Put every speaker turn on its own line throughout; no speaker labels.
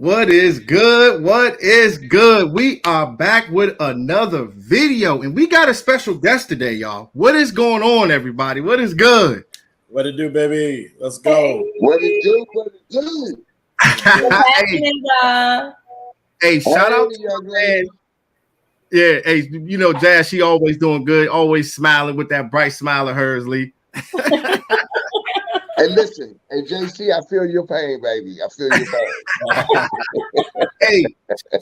What is good? What is good? We are back with another video, and we got a special guest today, y'all. What is going on, everybody? What is good?
What it do, baby? Let's go.
What it do? What it do?
Hey, shout out to
young
man.
lady.
Yeah, hey, you know, Jazz, she always doing good, always smiling with that bright smile of hers, Lee.
Hey, listen. Hey, JC, I feel your pain, baby. I feel your pain.
Hey,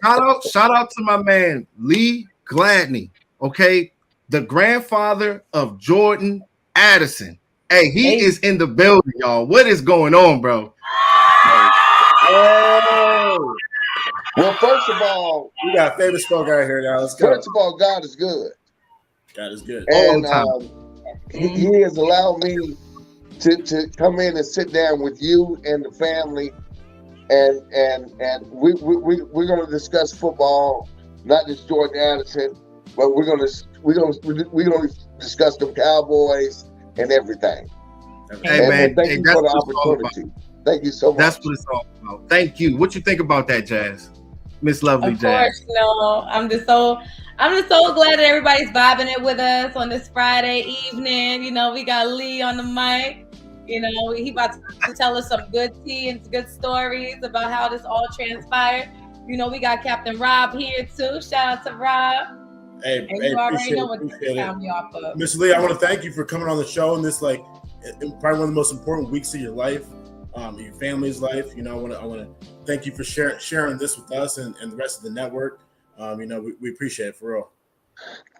shout out to my man Lee Gladney, okay? The grandfather of Jordan Addison. Hey, he is in the building, y'all. What is going on, bro?
Oh.
Well, first of all,
We got a famous folk out here now. Let's go.
first of all, God is good.
God is good.
And
All the
he has allowed me to come in and sit down with you and the family, and we're going to discuss football, not just Jordan Addison, but we're going to discuss the Cowboys and everything.
Hey,
And
man,
thank
hey,
you
that's
for the
what it's all about.
opportunity. Thank you so much.
That's what it's all about. Thank you. What you think about that, Jazz? Miss Lovely
Of
Jazz.
course, no. I'm just so glad that everybody's vibing it with us on this Friday evening. You know, we got Lee on the mic. You know, he about to tell us some good tea and good stories about how this all transpired. You know, we got Captain Rob here too. Shout out to Rob.
Hey,
And you already know what
appreciate
time we off of.
Miss Lee, I want to thank you for coming on the show in this probably one of the most important weeks of your life, your family's life. You know, I want to thank you for sharing this with us and the rest of the network. You know, we appreciate it for real.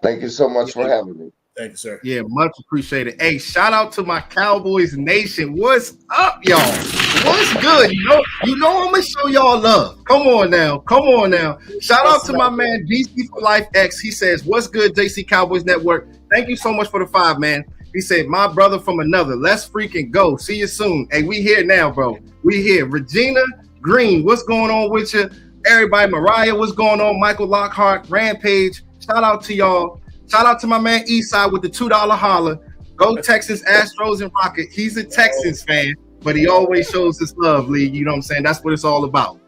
Thank you so much for having me.
Thank you, sir.
Yeah, much appreciated. Hey, shout out to my Cowboys Nation. What's up, y'all? What's good? You know I'm gonna show y'all love. Come on now. Shout out to my man DC for Life X. He says, "What's good, JC Cowboys Network? Thank you so much for the 5, man." He said, "My brother from another. Let's freaking go. See you soon." Hey, we here now, bro. We here. Regina Green, what's going on with you? Everybody, Mariah, what's going on? Michael Lockhart, Rampage. Shout out to y'all. Shout out to my man Eastside with the $2 holler. Go Texans, Astros, and Rocket. He's a Texans fan, but he always shows his love, Lee. You know what I'm saying? That's what it's all about.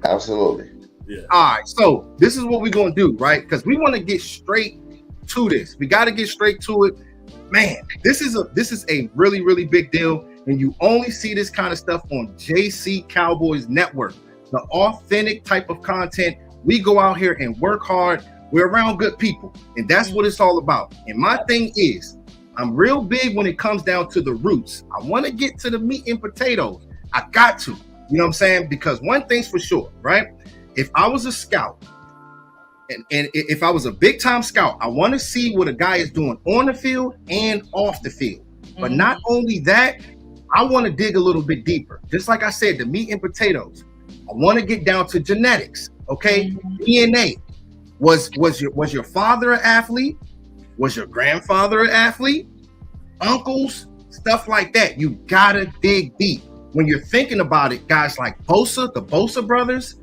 Absolutely.
Yeah.
All right, so this is what we're going to do, right? Because we want to get straight to this. We got to get straight to it. Man, this is a really, really big deal, and you only see this kind of stuff on JC Cowboys Network. The authentic type of content. We go out here and work hard. We're around good people, and that's what it's all about. And my thing is, I'm real big when it comes down to the roots. I want to get to the meat and potatoes. I got to, you know what I'm saying? Because one thing's for sure, right? If I was a scout, and if I was a big time scout, I want to see what a guy is doing on the field and off the field. But not only that, I want to dig a little bit deeper. Just like I said, the meat and potatoes. I want to get down to genetics, okay? DNA. Was your father an athlete? Was your grandfather an athlete? Uncles, stuff like that. You gotta dig deep. When you're thinking about it, guys like Bosa, the Bosa brothers,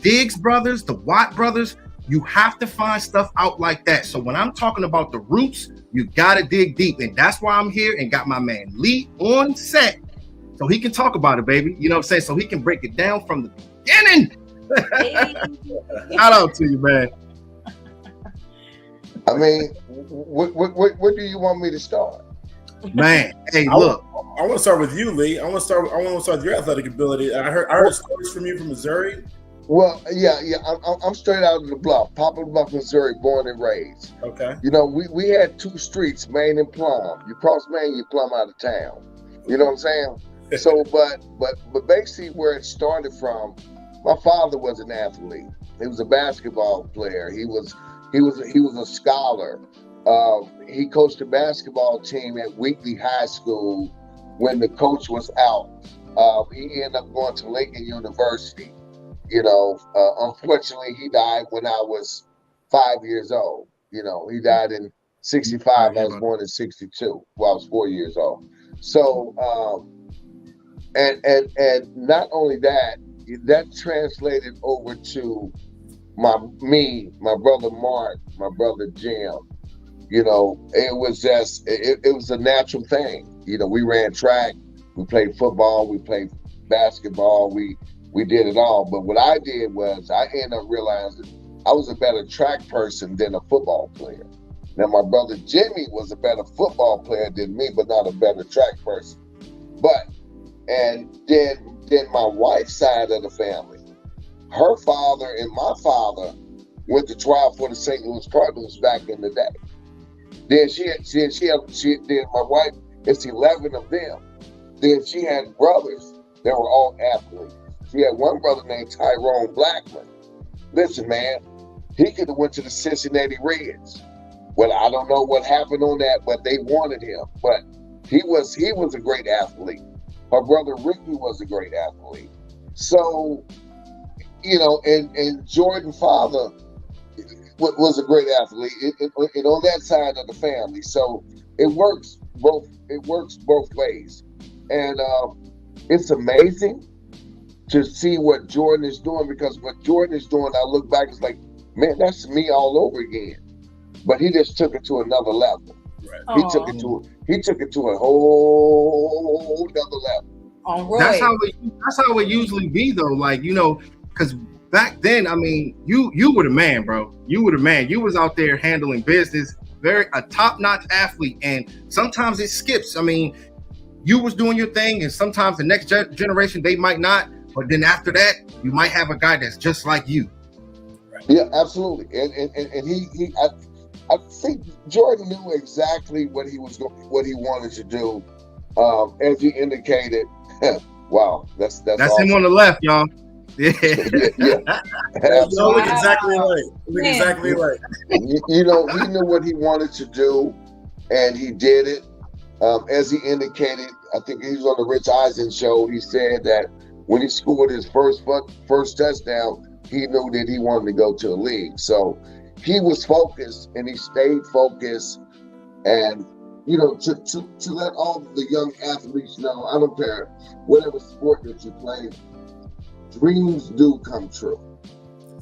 Diggs brothers, the Watt brothers, you have to find stuff out like that. So when I'm talking about the roots, you gotta dig deep. And that's why I'm here and got my man Lee on set so he can talk about it, baby. You know what I'm saying? So he can break it down from the beginning. Shout out to you, man.
I mean, where do you want me to start?
Man, hey, look.
I want to start with you, Lee. I want to start with your athletic ability. I heard stories from you from Missouri.
Well, yeah. I'm straight out of the Bluff, Poplar Bluff, Missouri, born and raised.
Okay.
You know, we had 2 streets, Main and Plum. You cross Main, you plumb out of town. You know what I'm saying? So, but basically where it started from, my father was an athlete. He was a basketball player. He was a scholar. He coached the basketball team at Wheatley High School when the coach was out. He ended up going to Lincoln University. You know, unfortunately, he died when I was 5 years old. You know, he died in 65. I was born in 62. Well, I was 4 years old. So, and not only that translated over to my brother Mark, my brother Jim. You know, it was just it was a natural thing. You know, we ran track, we played football, we played basketball, we we did it all. But what I did was I ended up realizing I was a better track person than a football player. Now, my brother Jimmy was a better football player than me, but not a better track person. And then my wife's side of the family, her father and my father went to trial for the St. Louis Cardinals back in the day. Then then my wife, it's 11 of them. Then she had brothers that were all athletes. She had one brother named Tyrone Blackman. Listen, man, he could have went to the Cincinnati Reds. Well, I don't know what happened on that, but they wanted him. But he was a great athlete. Her brother Ricky was a great athlete. So, you know, and Jordan's father was a great athlete, and on that side of the family. So it works both ways, and it's amazing to see what Jordan is doing, because what Jordan is doing, I look back, it's like, man, that's me all over again. But he just took it to another level. Right. He took it to a whole other level.
That's how it usually be though. Like, you know, because back then, I mean, you were the man, bro. You were the man. You was out there handling business, a top-notch athlete, and sometimes it skips. I mean, you was doing your thing, and sometimes the next generation, they might not. But then after that, you might have a guy that's just like you.
Yeah, absolutely. And I think Jordan knew exactly what he wanted to do. As he indicated, wow, that's awesome.
Him on the left, y'all. Yeah.
Absolutely. Exactly right. Exactly right.
You know, he knew what he wanted to do, and he did it. As he indicated, I think he was on the Rich Eisen show. He said that when he scored his first touchdown, he knew that he wanted to go to the league. So he was focused, and he stayed focused. And you know, to let all the young athletes know, I don't care whatever sport that you play, dreams do come true.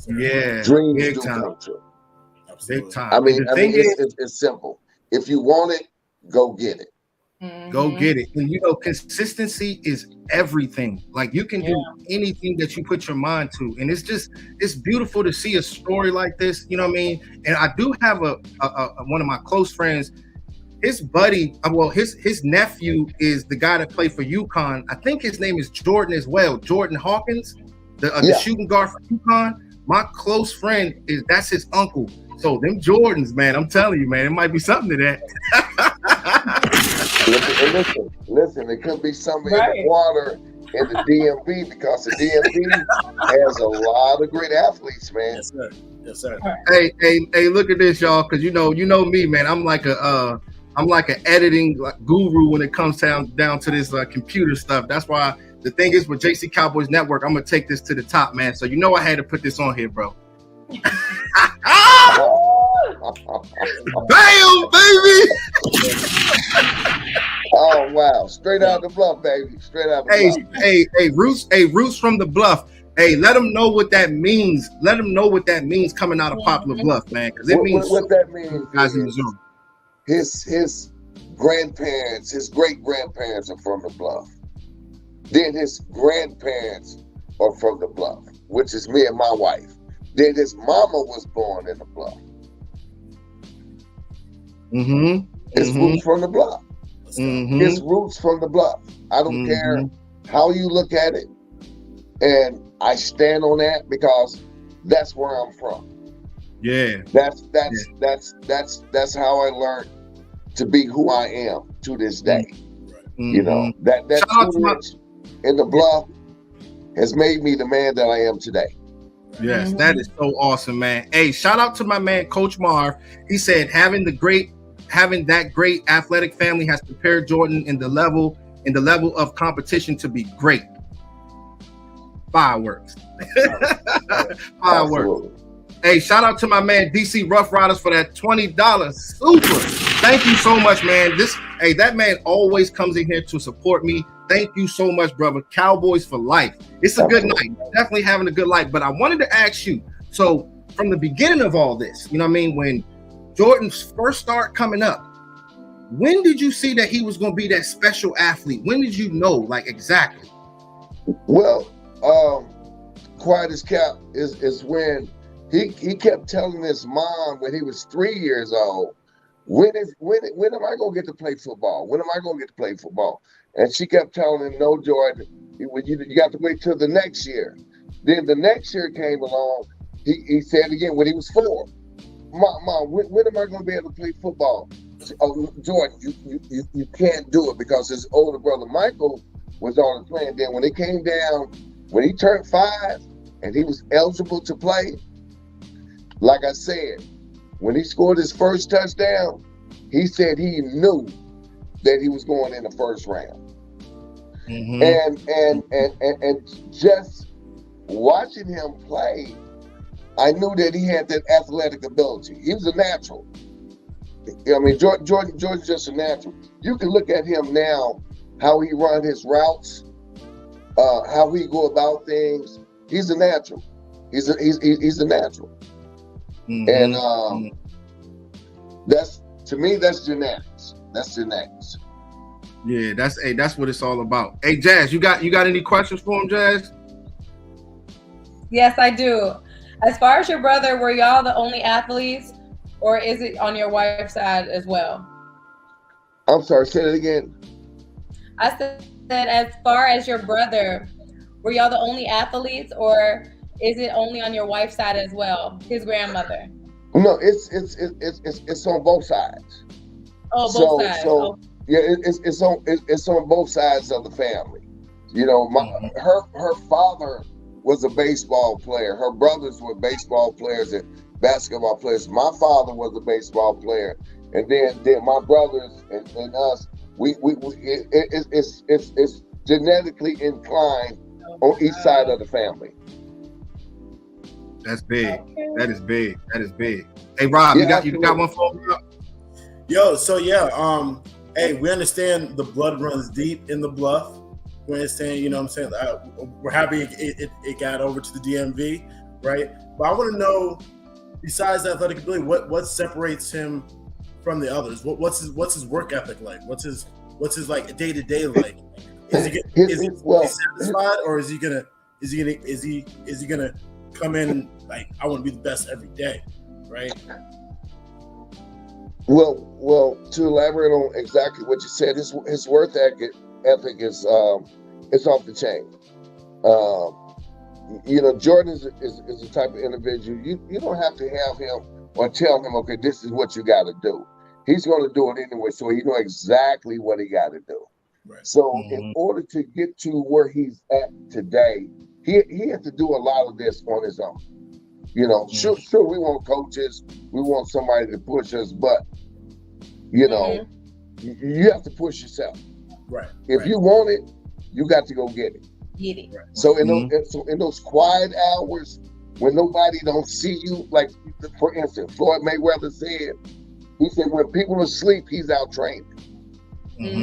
Yeah,
dreams do come true.
Big time.
I mean, it's simple. If you want it, go get it.
Go get it. And you know, consistency is everything. Like, you can do anything that you put your mind to. And it's beautiful to see a story like this. You know what I mean? And I do have a one of my close friends, his buddy, his nephew is the guy that played for UConn. I think his name is Jordan as well. Jordan Hawkins, the shooting guard for UConn. My close friend that's his uncle. So them Jordans, man, I'm telling you, man, it might be something to that.
Listen, it could be something in the water in the DMV, because the DMV has a lot of great athletes, man.
Yes, sir.
Hey, look at this, y'all, because you know me, man. I'm like an editing guru when it comes down to this computer stuff. That's why the thing is with JC Cowboys Network, I'm gonna take this to the top, man. So you know I had to put this on here, bro. Bam, baby!
Oh wow! Straight out the bluff, baby. Straight out the bluff.
Hey, Roots from the Bluff. Hey, let them know what that means. Let them know what that means coming out of Poplar Bluff, man. Because it means
what that means.
Guys in Missouri.
His grandparents, his great grandparents are from the Bluff. Then his grandparents are from the Bluff, which is me and my wife. Then his mama was born in the Bluff. His roots from the Bluff. His roots from the Bluff. I don't care how you look at it, and I stand on that because that's where I'm from.
Yeah.
That's how I learned to be who I am to this day. You know, that tutelage in the Bluff has made me the man that I am today.
Yes, that is so awesome, man. Hey, shout out to my man, Coach Marv. He said having that great athletic family has prepared Jordan in the level of competition to be great. Fireworks. Fireworks. Hey, shout out to my man DC Rough Riders for that $20 super. Thank you so much, man. That man always comes in here to support me. Thank you so much, brother. Cowboys for life. It's a good night. Definitely having a good life. But I wanted to ask you, so from the beginning of all this, you know what I mean, when Jordan first started coming up, when did you see that he was going to be that special athlete? When did you know, like, exactly?
Well, quiet as kept is when he kept telling his mom when he was 3 years old, when am I gonna get to play football? When am I gonna get to play football? And she kept telling him, no, Jordan, you got to wait till the next year. Then the next year came along. He said again when he was 4, Mom, when am I gonna be able to play football? Oh, Jordan, you can't do it, because his older brother Michael was on the plan. Then when it came down, when he turned 5 and he was eligible to play, like I said, when he scored his first touchdown, he said he knew that he was going in the first round. And just watching him play, I knew that he had that athletic ability. He was a natural. I mean, Jordan's just a natural. You can look at him now, how he run his routes, how he go about things. He's a natural. He's a natural. And that's, to me, that's genetics. That's genetics.
Yeah, that's what it's all about. Hey, Jazz, you got any questions for him, Jazz?
Yes, I do. As far as your brother, were y'all the only athletes, or is it on your wife's side as well?
I'm sorry, say it again.
I said as far as your brother, were y'all the only athletes, or is it only on your wife's side as well, his grandmother?
No, it's on both sides.
Oh, both sides.
So yeah, it's on both sides of the family. You know, her father was a baseball player. Her brothers were baseball players and basketball players. My father was a baseball player, and then my brothers and us, it's genetically inclined on each side of the family.
That's big. That is big. That is big. Hey, Rob, you got one for me?
Yo, so yeah, hey, we understand the blood runs deep in the Bluff. We understand, you know what I'm saying? We're happy it got over to the DMV, right? But I want to know, besides athletic ability, what separates him from the others? What's his work ethic like? What's his like day-to-day like? Is he satisfied, or is he gonna come in like, I want to be the best every day, right?
Well, to elaborate on exactly what you said, his work ethic is it's off the chain. You know, Jordan is the type of individual you don't have to have him or tell him, okay, this is what you got to do. He's going to do it anyway, so he know exactly what he got to do. Right. So in order to get to where he's at today, he has to do a lot of this on his own. You know, sure, we want coaches, we want somebody to push us, but you know, you have to push yourself. Right. If you want it, you got to go get it.
Get it.
Right. So in those quiet hours when nobody don't see you, like for instance, Floyd Mayweather said, he said when people are asleep, he's out training.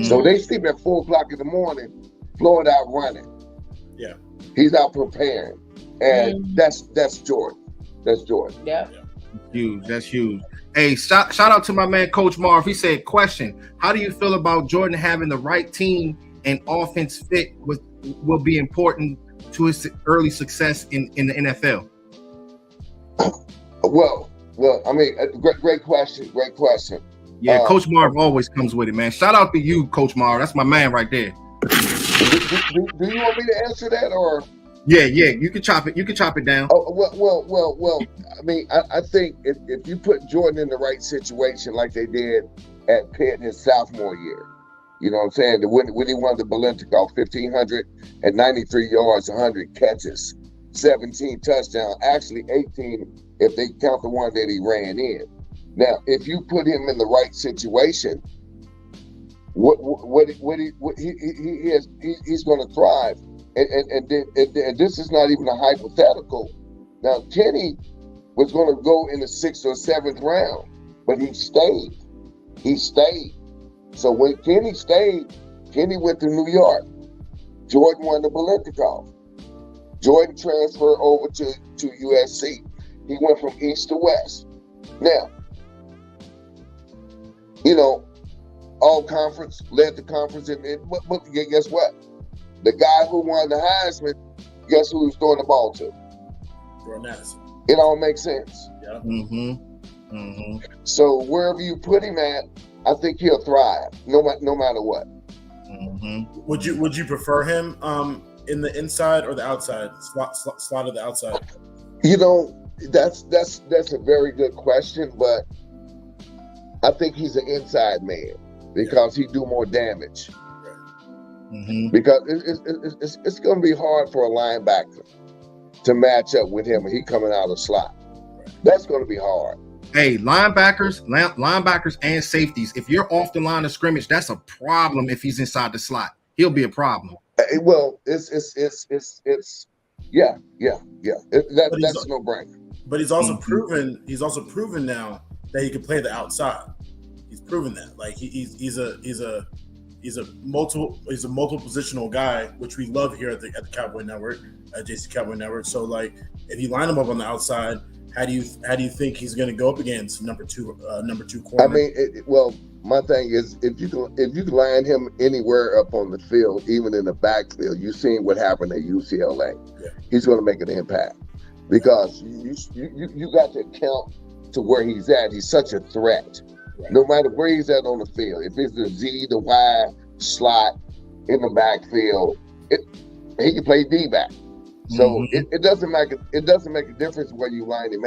So they sleep at 4 o'clock in the morning, Floyd out running. Yeah. He's out preparing. And that's Jordan. That's Jordan.
Yeah.
Huge. That's huge. Hey, shout out to my man, Coach Marv. He said, question, how do you feel about Jordan having the right team and offense fit will be important to his early success in the NFL?
Well, I mean, great question. Great question.
Yeah, Coach Marv always comes with it, man. Shout out to you, Coach Marv. That's my man right there.
Do you want me to answer that, or?
Yeah, you can chop it. You can chop it down.
Oh, well. I mean, I think if you put Jordan in the right situation, like they did at Pitt his sophomore year, you know what I'm saying? When he won the Biletnikoff, 1,593 yards, 100 catches, 17 touchdowns, actually 18 if they count the one that he ran in. Now, if you put him in the right situation, he's going to thrive. And this is not even a hypothetical. Now, Kenny was going to go in the 6th or 7th round, but he stayed. So when Kenny stayed, Kenny went to New York. Jordan won the Biletnikoff. Jordan transferred over to USC. He went from east to west. Now, you know, all conference, led the conference, but guess what? The guy who won the Heisman, guess who he was throwing the ball to?
Jordan Addison.
It all makes sense.
Yeah.
Mm-hmm. Mm-hmm.
So wherever you put him at, I think he'll thrive, no matter what.
Mm-hmm.
Would you prefer him in the inside or the outside slot of the outside?
You know, that's a very good question, but I think he's an inside man because he do more damage.
Mm-hmm.
Because it's going to be hard for a linebacker to match up with him when he coming out of slot. That's going to be hard.
Hey, linebackers and safeties, if you're off the line of scrimmage, that's a problem. If he's inside the slot, he'll be a problem.
Well, it's yeah. That's no brainer.
But he's also proven. He's also proven now that he can play the outside. He's proven that. Like he's a multiple positional guy, which we love here at the Cowboy Network, at JC Cowboy Network. So like, if you line him up on the outside, how do you think he's going to go up against number two corner?
I mean, my thing is if you can line him anywhere up on the field, even in the backfield, you've seen what happened at UCLA. Yeah. He's going to make an impact because you got to account to where he's at. He's such a threat. Right. No matter where he's at on the field, if it's the Z, the Y slot in the backfield, he can play D-back. So it doesn't make a difference where you line him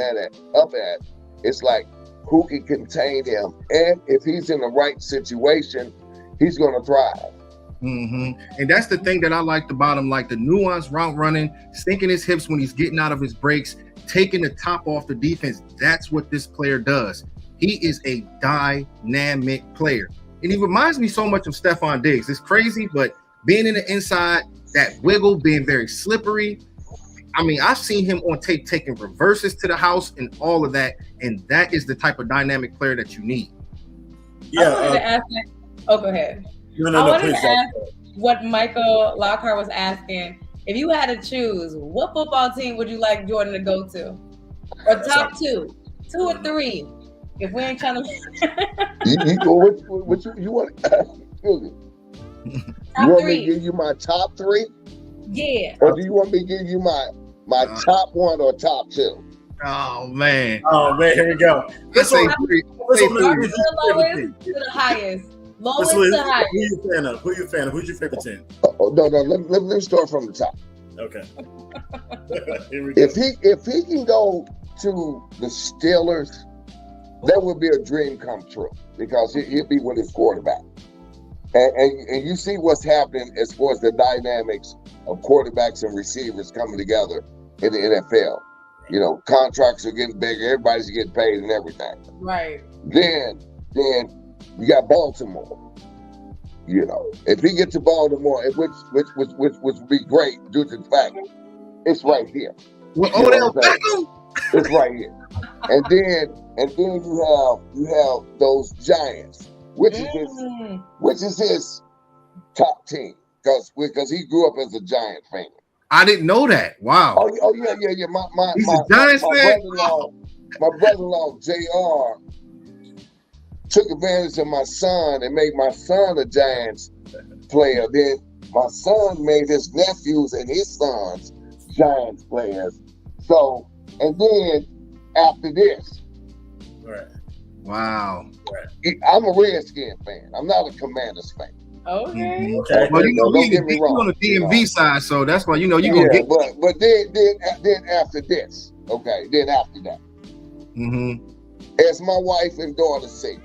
up at. It's like who can contain him, and if he's in the right situation, he's going to thrive.
Mm-hmm. And that's the thing that I liked about him, like the nuanced route running, sinking his hips when he's getting out of his breaks, taking the top off the defense. That's what this player does. He is a dynamic player, and he reminds me so much of Stephon Diggs. It's crazy, but being in the inside, that wiggle, being very slippery. I mean, I've seen him on tape taking reverses to the house and all of that, and that is the type of dynamic player that you need.
Yeah.
I wanted to ask. Go ahead.
No,
I wanted to ask what Michael Lockhart was asking. If you had to choose, what football team would you like Jordan to go to, or top two or three? If we ain't trying to,
you want? Excuse me. You want me to give you my top three?
Yeah.
Or do you want me to give you my top one or top two?
Oh man,
here we go.
Let's say three.
From the lowest to the highest. Lowest to highest.
Who you a fan of? Who's your favorite team?
No. Let me start from the top.
Okay. Here we go.
If he can go to the Steelers, that would be a dream come true because he'll be with his quarterback. And you see what's happening as far as the dynamics of quarterbacks and receivers coming together in the NFL. You know, contracts are getting bigger, everybody's getting paid and everything.
Right.
Then you got Baltimore. You know, if he gets to Baltimore, which would be great due to the fact it's right here.
With Odell Beckham?
It's right here. And then you have those Giants, which is his top team because he grew up as a Giant fan.
I didn't know that. Wow.
Oh yeah.
He's a Giants fan.
My brother-in-law JR took advantage of my son and made my son a Giants player. Then my son made his nephews and his sons Giants players. So, and then after this,
right.
Wow.
I'm a Redskin fan. I'm not a Commanders fan.
Okay.
Okay.
Well, you know,
don't get me wrong.
on the DMV side, so that's why you know you're gonna get.
But then after this, okay, then after that, as my wife and daughter say,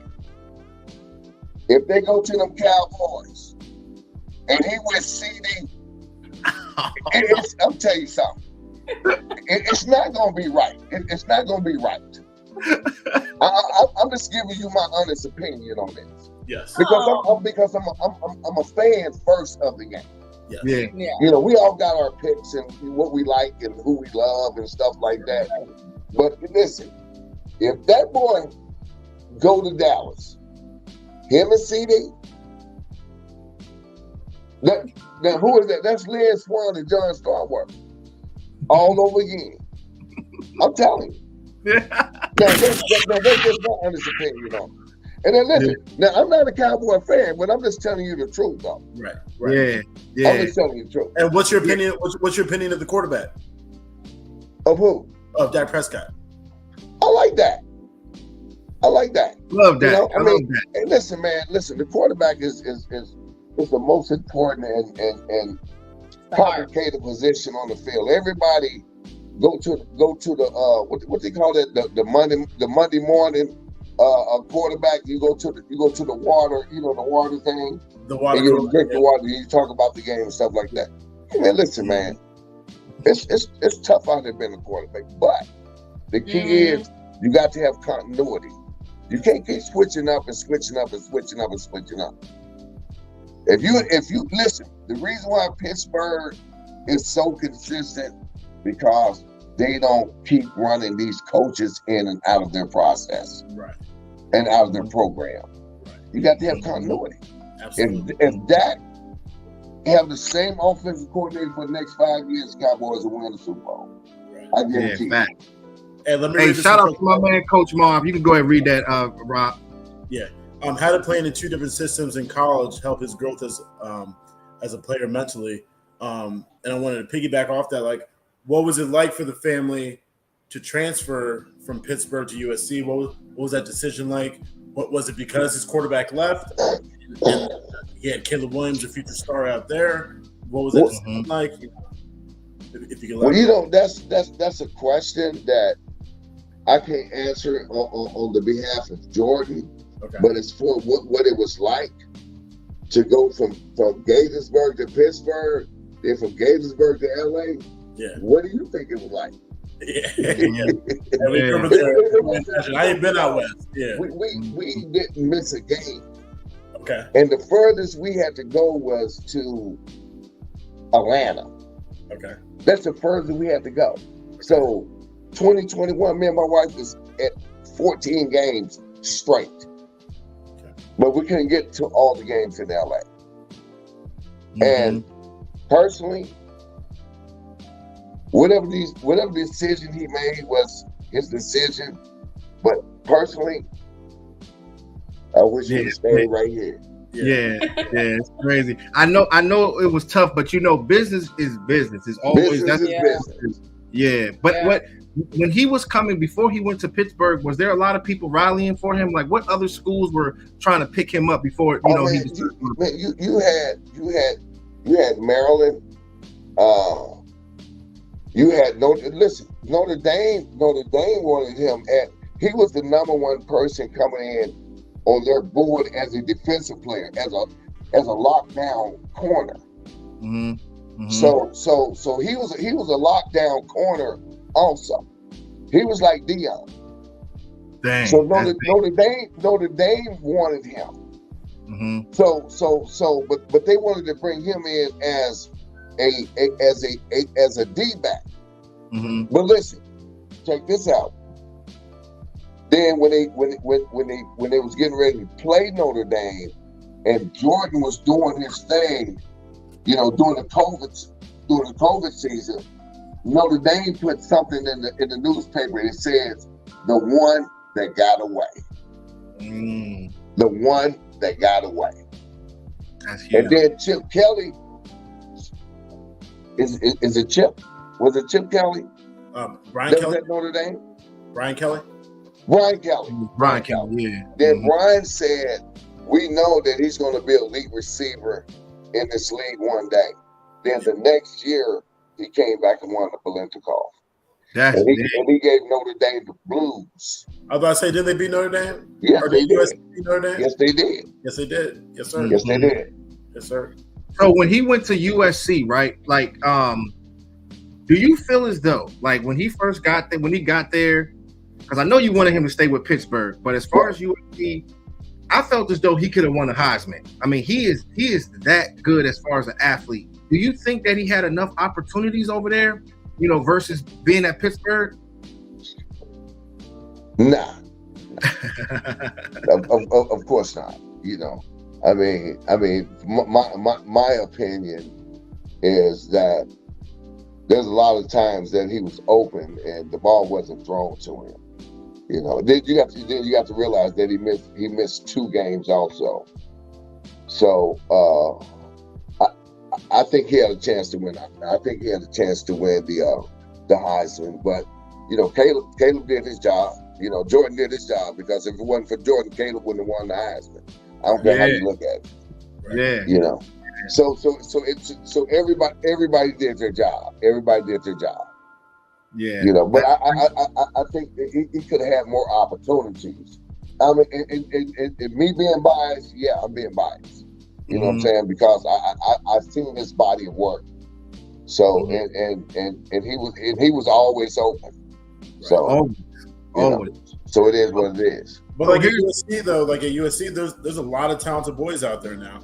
if they go to them Cowboys and he with CD, I'm telling you something. It's not gonna be right. It's not gonna be right. I'm just giving you my honest opinion on this.
Yes.
Because I'm a fan first of the game.
Yes.
Yeah.
You know, we all got our picks and what we like and who we love and stuff like that. But listen, if that boy go to Dallas, him and CD, now who is that? That's Lynn Swan and John Starworth all over again. I'm telling you. That's just my honest opinion on it. And then listen, now I'm not a Cowboy fan, but I'm just telling you the truth, though.
Right.
Yeah.
I'm just telling you the truth.
And what's your opinion? What's your opinion of the quarterback?
Of who?
of Dak Prescott.
I like that.
Love that.
You know,
I love that.
Hey, listen, man. Listen, the quarterback is the most important and complicated position on the field. Everybody go to the what they call it, the Monday morning quarterback. You go to the water, the water thing.
The water.
And you drink the water. You talk about the game and stuff like that. Hey, man, listen, man. It's tough out there being a quarterback, but the key is you got to have continuity. You can't keep switching up and switching up and switching up and switching up. If you listen, the reason why Pittsburgh is so consistent because they don't keep running these coaches in and out of their process,
right,
and out of their program.
Right.
You got to have continuity.
Absolutely.
If Dak have the same offensive coordinator for the next 5 years, Cowboys will win the Super Bowl.
Right.
I guarantee you.
Hey,
shout out to my man, Coach Marv. You can go ahead and read that, Rob.
Yeah. How to play in 2 different systems in college help his growth as a player mentally. And I wanted to piggyback off that. Like, what was it like for the family to transfer from Pittsburgh to USC? What was that decision like? What was it because his quarterback left and he had Caleb Williams, a future star out there? What was that decision like? If you can
that's a question that I can't answer on the behalf of Jordan.
Okay.
But it's for what it was like to go from Gaithersburg to Pittsburgh, then from Gaithersburg to LA.
Yeah.
What do you think it was like?
I ain't been out west. Yeah.
We didn't miss a game.
Okay.
And the furthest we had to go was to Atlanta.
Okay.
That's the furthest we had to go. So 2021, me and my wife was at 14 games straight. But we couldn't get to all the games in LA. And personally, whatever decision he made was his decision. But personally, I wish he would stay right here.
Yeah, it's crazy. I know it was tough, but business is business. It's always
business.
Yeah, but what when he was coming before he went to Pittsburgh, was there a lot of people rallying for him? Like, what other schools were trying to pick him up before he was?
You had Maryland. You had Notre Dame wanted him he was the number one person coming in on their board as a defensive player, as a lockdown corner. So he was a lockdown corner also. He was like Dion.
Dang,
so Notre Dame wanted him. But they wanted to bring him in as a D-back. But listen, check this out. Then when they was getting ready to play Notre Dame, and Jordan was doing his thing, during the COVID season, Notre Dame put something in the newspaper. It says the one that got away. The one that got away.
That's huge.
And then Chip Kelly is it Chip? Was it Chip Kelly?
Brian Kelly
at Notre Dame.
Brian Kelly.
Brian Kelly.
Yeah.
Then Brian said, "We know that he's going to be an elite receiver in this league one day." Then the next year, he came back and won the Biletnikoff. And he gave Notre Dame the blues.
I was about to say, did they beat Notre Dame?
Yes,
or
they did.
Beat Notre Dame?
Yes, they did.
Yes, they did. Yes, sir.
Yes, they did.
Yes, sir.
So when he went to USC, right? Like, do you feel as though, like, when he first got there, because I know you wanted him to stay with Pittsburgh, but as far as USC, I felt as though he could have won a Heisman. I mean, he is that good as far as an athlete. Do you think that he had enough opportunities over there, versus being at Pittsburgh?
Nah. of course not. I mean, my opinion is that there's a lot of times that he was open and the ball wasn't thrown to him. Then you have to realize that he missed 2 games also. So I think he had a chance to win. I think he had a chance to win the Heisman, but You know, Caleb did his job. You know, Jordan did his job, because if it wasn't for Jordan, Caleb wouldn't have won the Heisman. I don't care how you look at it.
Yeah.
You know, so everybody did their job. Everybody did their job.
Yeah.
You know, but I think that he could have had more opportunities. I mean, and me being biased, yeah, I'm being biased. You know what I'm saying? Because I've seen this body of work. So and he was always open. So always. So it is what it is.
But like at USC though, like at USC, there's a lot of talented boys out there now.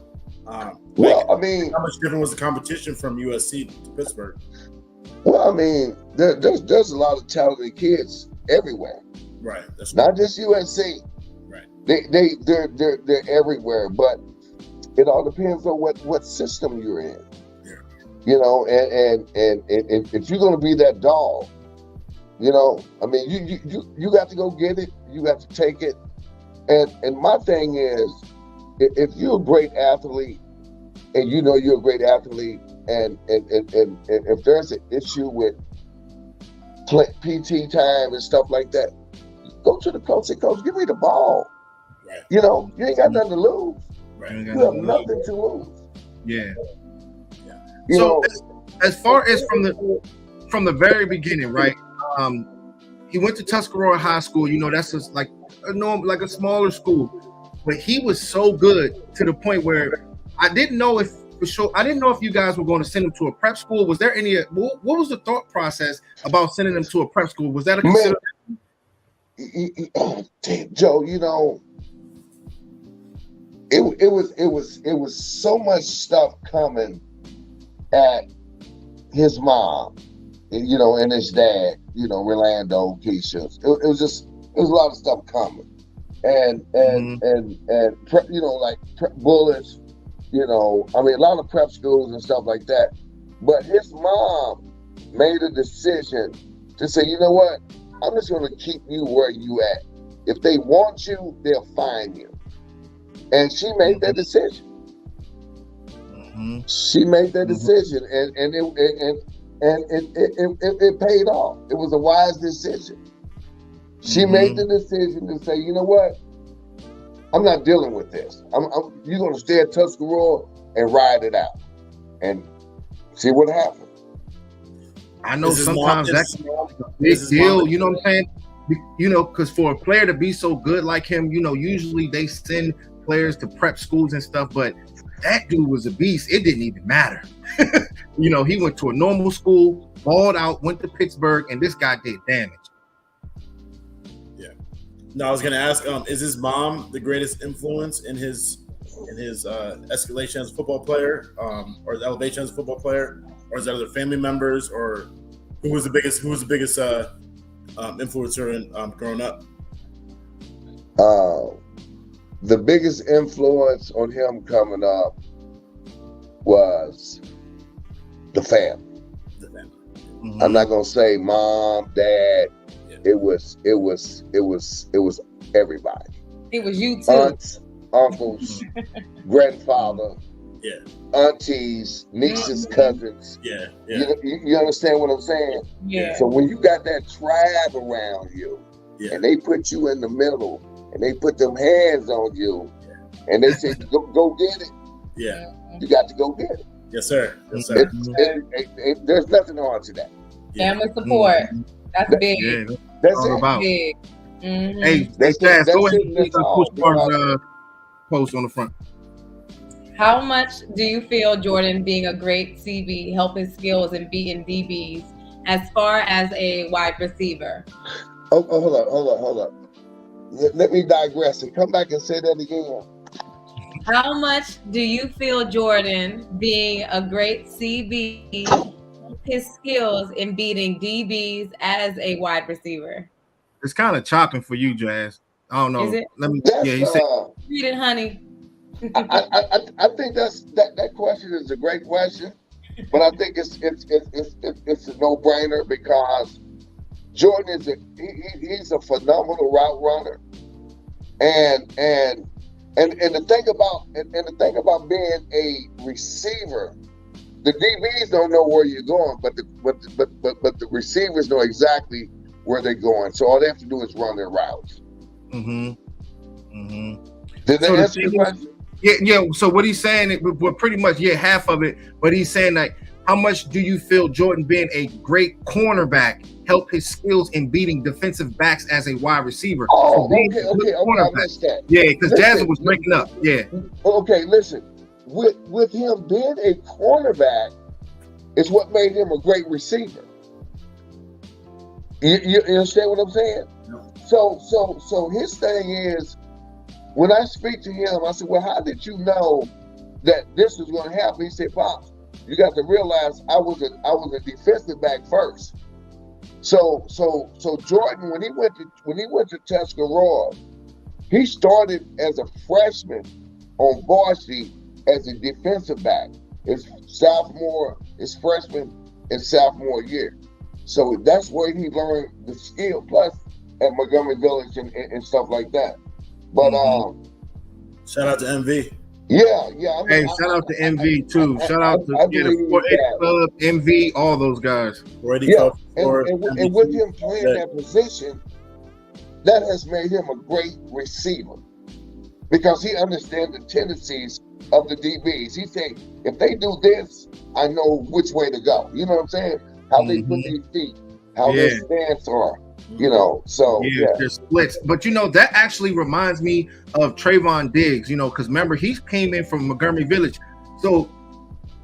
Well, I mean,
how much different was the competition from USC to Pittsburgh?
Well, I mean, there's a lot of talented kids everywhere.
Right. That's
not just USC.
Right.
They're everywhere, but it all depends on what system you're in.
Yeah.
You know, and if you're gonna be that dog, you know, I mean, you got to go get it. You got to take it. And my thing is, if you're a great athlete, and you know you're a great athlete, and if there's an issue with PT time and stuff like that, go to the coach and coach, give me the ball.
Right.
You know, you ain't got nothing to lose.
Right.
You have nothing to lose.
Yeah.
You
so
know,
as far as from the very beginning, right? He went to Tuscarora High School. You know, that's just like a smaller school, but he was so good to the point where I didn't know if you guys were going to send him to a prep school. Was there any? What was the thought process about sending him to a prep school? Was that a consideration?
Joe, you know, it was so much stuff coming at his mom, you know, and his dad, you know, Rolando, Keisha. It was a lot of stuff coming, and you know, like bullets, you know, I mean, a lot of prep schools and stuff like that. But his mom made a decision to say, you know what, I'm just going to keep you where you at. If they want you, they'll find you. And she made that decision. She made that decision, and it paid off. It was a wise decision. She made the decision to say, you know what, I'm not dealing with this. You're going to stay at Tuscarora and ride it out and see what happens.
I know sometimes that's a big deal. You know what I'm saying? You know, because for a player to be so good like him, you know, usually they send players to prep schools and stuff, but that dude was a beast. It didn't even matter. You know, he went to a normal school, balled out, went to Pittsburgh, and this guy did damage.
Yeah. No, I was gonna ask, is his mom the greatest influence in his escalation as a football player, or his elevation as a football player, or is that other family members, or who was the biggest influencer in growing up?
The biggest influence on him coming up was the family. I'm not gonna say mom, dad. Yeah. It was everybody.
It was you too.
Aunts, uncles, grandfather, aunties, nieces, cousins.
Yeah.
You understand what I'm saying?
Yeah.
So when you got that tribe around you, and they put you in the middle, and they put them hands on you, and they say, go get it.
Yeah.
You got to go get it.
Yes, sir. Yes, sir.
There's nothing hard to that.
Family support. That's big.
Yeah,
that's
all
it.
about.
Big.
Hey, Jazz, go ahead and push post on the front.
How much do you feel Jordan being a great CB help his skills in beating DBs as far as a wide receiver?
Oh, hold up. Let me digress and come back and say that again.
How much do you feel Jordan being a great CB help his skills in beating DBs as a wide receiver?
It's kind of chopping for you, Jazz. I don't know.
Is it?
Let me. You said.
Read it, honey.
I think that question is a great question, but I think it's a no-brainer because Jordan he's a phenomenal route runner, and the thing about being a receiver, the DBs don't know where you're going, but the receivers know exactly where they're going. So all they have to do is run their routes. Did they answer your question?
Yeah. So what he's saying, well, pretty much, half of it. But he's saying that how much do you feel Jordan being a great cornerback helped his skills in beating defensive backs as a wide receiver?
Oh, okay, I missed that.
Yeah, because Jazzy was breaking up. Yeah.
Okay, listen. With him being a cornerback is what made him a great receiver. You understand what I'm saying? So his thing is, when I speak to him, I said, well, how did you know that this was going to happen? He said, Pops, you got to realize I was a defensive back first. So Jordan, when he went to Tuscarora, he started as a freshman on varsity as a defensive back. His freshman and sophomore year. So that's where he learned the skill, plus at Montgomery Village and stuff like that. But
shout out to MV.
Yeah.
Shout out to MV too. Shout out to the 480 Club, MV, all those guys.
And with him playing that position, that has made him a great receiver because he understands the tendencies of the DBs. He said, if they do this, I know which way to go. You know what I'm saying? How they put their feet, how their stance are. So
there's splits. But that actually reminds me of Trayvon Diggs, because remember, he came in from Montgomery Village. So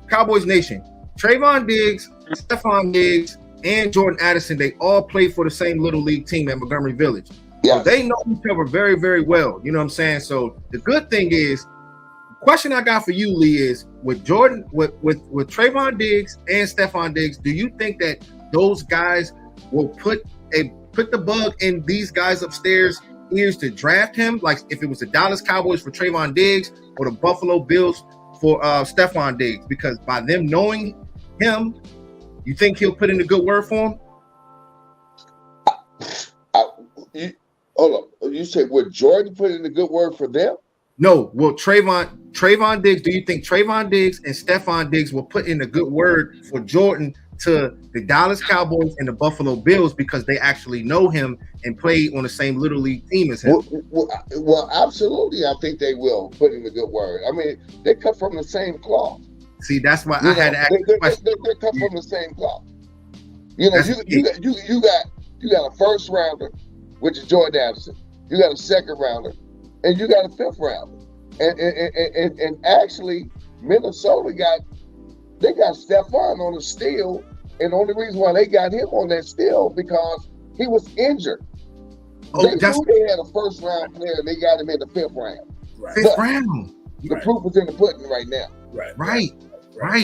Cowboys Nation, Trayvon Diggs, Stephon Diggs, and Jordan Addison, they all played for the same little league team at Montgomery Village. Yeah. So they know each other very, very well. You know what I'm saying? So the good thing is, the question I got for you, Lee, is with Jordan, with Trayvon Diggs and Stephon Diggs, do you think that those guys will put the bug in these guys upstairs ears to draft him? Like if it was the Dallas Cowboys for Trayvon Diggs or the Buffalo Bills for Stephon Diggs, because by them knowing him, you think he'll put in a good word for him?
Hold on. You said would Jordan put in a good word for them?
No. Well, Trayvon Diggs, do you think Trayvon Diggs and Stephon Diggs will put in a good word for Jordan to the Dallas Cowboys and the Buffalo Bills because they actually know him and play on the same little league team as him?
Well, absolutely. I think they will put in a good word. I mean, they come from the same cloth.
See, that's why I had to ask the question.
They come from the same cloth. You got a first rounder, which is Jordan Addison. You got a second rounder, and you got a fifth rounder. And actually, Minnesota got Stephon on a steal, and the only reason why they got him on that steal because he was injured. They knew they had a first round player, and they got him in the fifth round.
Fifth round.
The proof is in the pudding right now.
Right.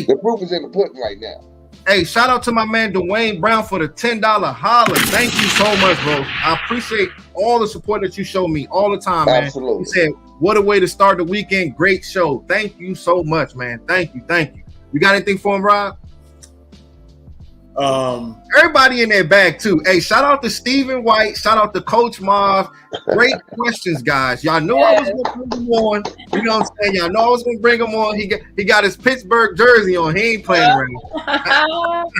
The proof is in the pudding right now.
Hey, shout out to my man Dwayne Brown for the $10 holler. Thank you so much, bro. I appreciate all the support that you show me all the time, man.
Absolutely.
He said, what a way to start the weekend. Great show. Thank you so much, man. Thank you. You got anything for him, Rob? Everybody in their bag too. Hey, shout out to Stephen White. Shout out to Coach Marv. Great questions, guys. Y'all know I was gonna bring him on. You know what I'm saying? Y'all know I was gonna bring him on. He got his Pittsburgh jersey on. He ain't playing around.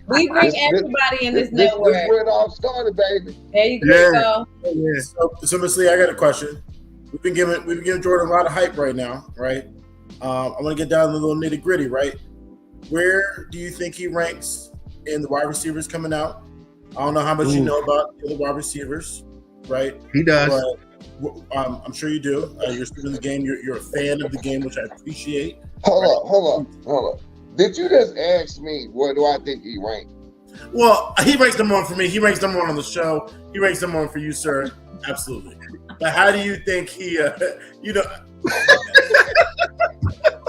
We bring everybody in this network.
This is where it all started, baby.
There you go.
Yeah. So Miss Lee, I got a question. We've been giving Jordan a lot of hype right now, right? I want to get down to the little nitty gritty, right? Where do you think he ranks in the wide receivers coming out? I don't know how much you know about the wide receivers, right?
He does.
But, I'm sure you do. You're still in the game. You're a fan of the game, which I appreciate.
Hold on. Did you just ask me where do I think he ranks?
Well, he ranks number one for me. He ranks number one on the show. He ranks number one for you, sir. Absolutely. But how do you think he,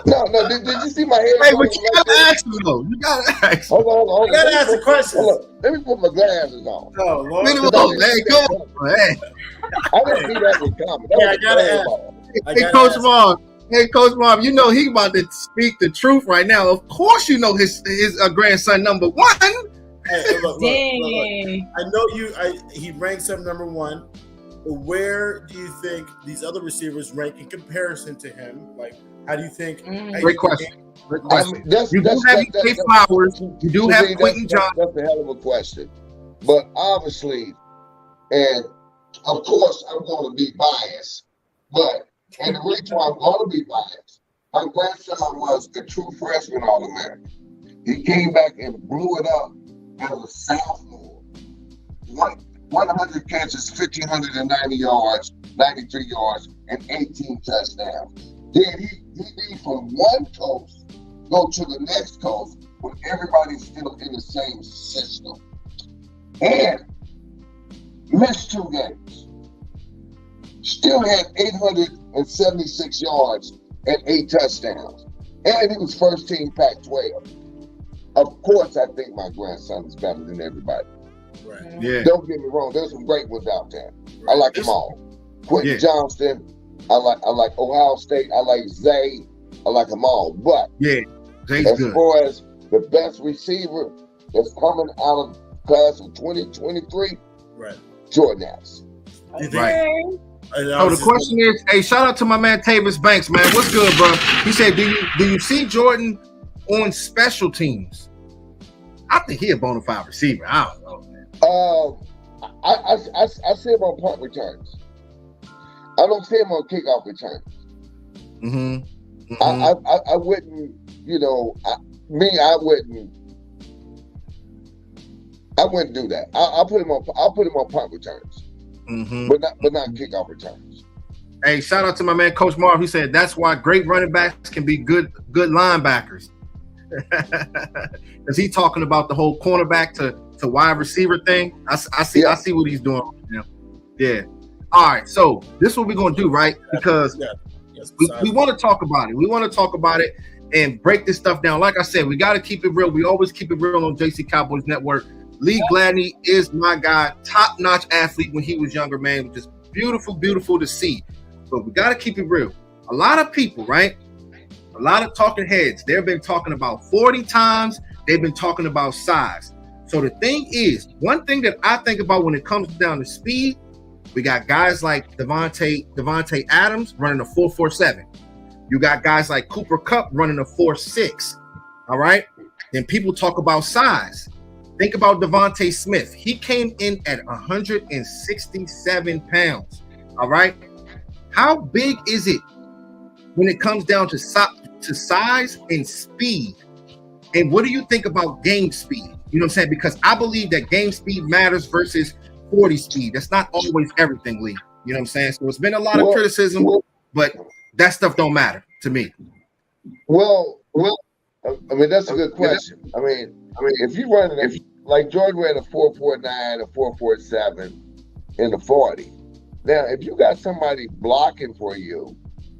No. Did you see my hair?
Hey, but you gotta ask me though. You gotta ask.
Hold on.
You gotta ask the question.
Let me put my glasses on.
Oh, Lord.
Hey, come on. Hey.
I didn't see that was coming.
I gotta ask.
Hey, Coach Marv, you know he about to speak the truth right now. Of course you know his grandson number one.
Hey, look. I know he ranks up number one, but where do you think these other receivers rank in comparison to him? Like, how do you think?
Great question. You do have Flowers. You do have Quentin Johnson.
That's a hell of a question. But obviously, And of course, I'm going to be biased, and the reason why I'm going to be biased, my grandson was a true freshman All-American. He came back and blew it up as a sophomore. 100 catches, 1,590 yards, 93 yards, and 18 touchdowns. Then he did from one coast go to the next coast when everybody's still in the same system. And missed 2 games. Still had 876 yards and 8 touchdowns. And he was first team Pac-12. Of course, I think my grandson is better than everybody.
Right.
Yeah.
Don't get me wrong. There's some great ones out there. I like them all. Quentin Johnston. I like Ohio State. I like Zay. I like them all. But
Zay's
as
good.
far as the best receiver that's coming out of class of 2023,
Right.
Jordan Addison.
Right. So the question is, hey, shout out to my man Tavis Banks, man. What's good, bro? He said, do you see Jordan on special teams? I think he a bona fide receiver. I don't know, man.
I see him on punt returns. I don't see him on kickoff returns. I wouldn't, I wouldn't do that. I'll put him on punt returns, but not kickoff returns.
Hey, shout out to my man Coach Marv. He said that's why great running backs can be good linebackers. Because he's talking about the whole cornerback to wide receiver thing. I see what he's doing right now. Yeah. All right. So this is what we're gonna do, right? Because we want to talk about it. We want to talk about it and break this stuff down. Like I said, we got to keep it real. We always keep it real on JC Cowboys Network. Lee Gladney is my guy, top-notch athlete when he was younger, man. Just beautiful, beautiful to see. But we got to keep it real. A lot of people, right? A lot of talking heads, they've been talking about 40 times. They've been talking about size. So the thing is, one thing that I think about when it comes down to speed, we got guys like Devontae Adams running a 4.47. You got guys like Cooper Kupp running a 4.6. All right? Then people talk about size. Think about Devontae Smith. He came in at 167 pounds. All right? How big is it when it comes down to size and speed? And what do you think about game speed? You know what I'm saying? Because I believe that game speed matters versus 40 speed. That's not always everything, Lee. You know what I'm saying? So it's been a lot of criticism, but that stuff don't matter to me.
Well, I mean, that's a good question. I mean, if you like Jordan ran a 4.49, a 4.47 in the 40. Now, if you got somebody blocking for you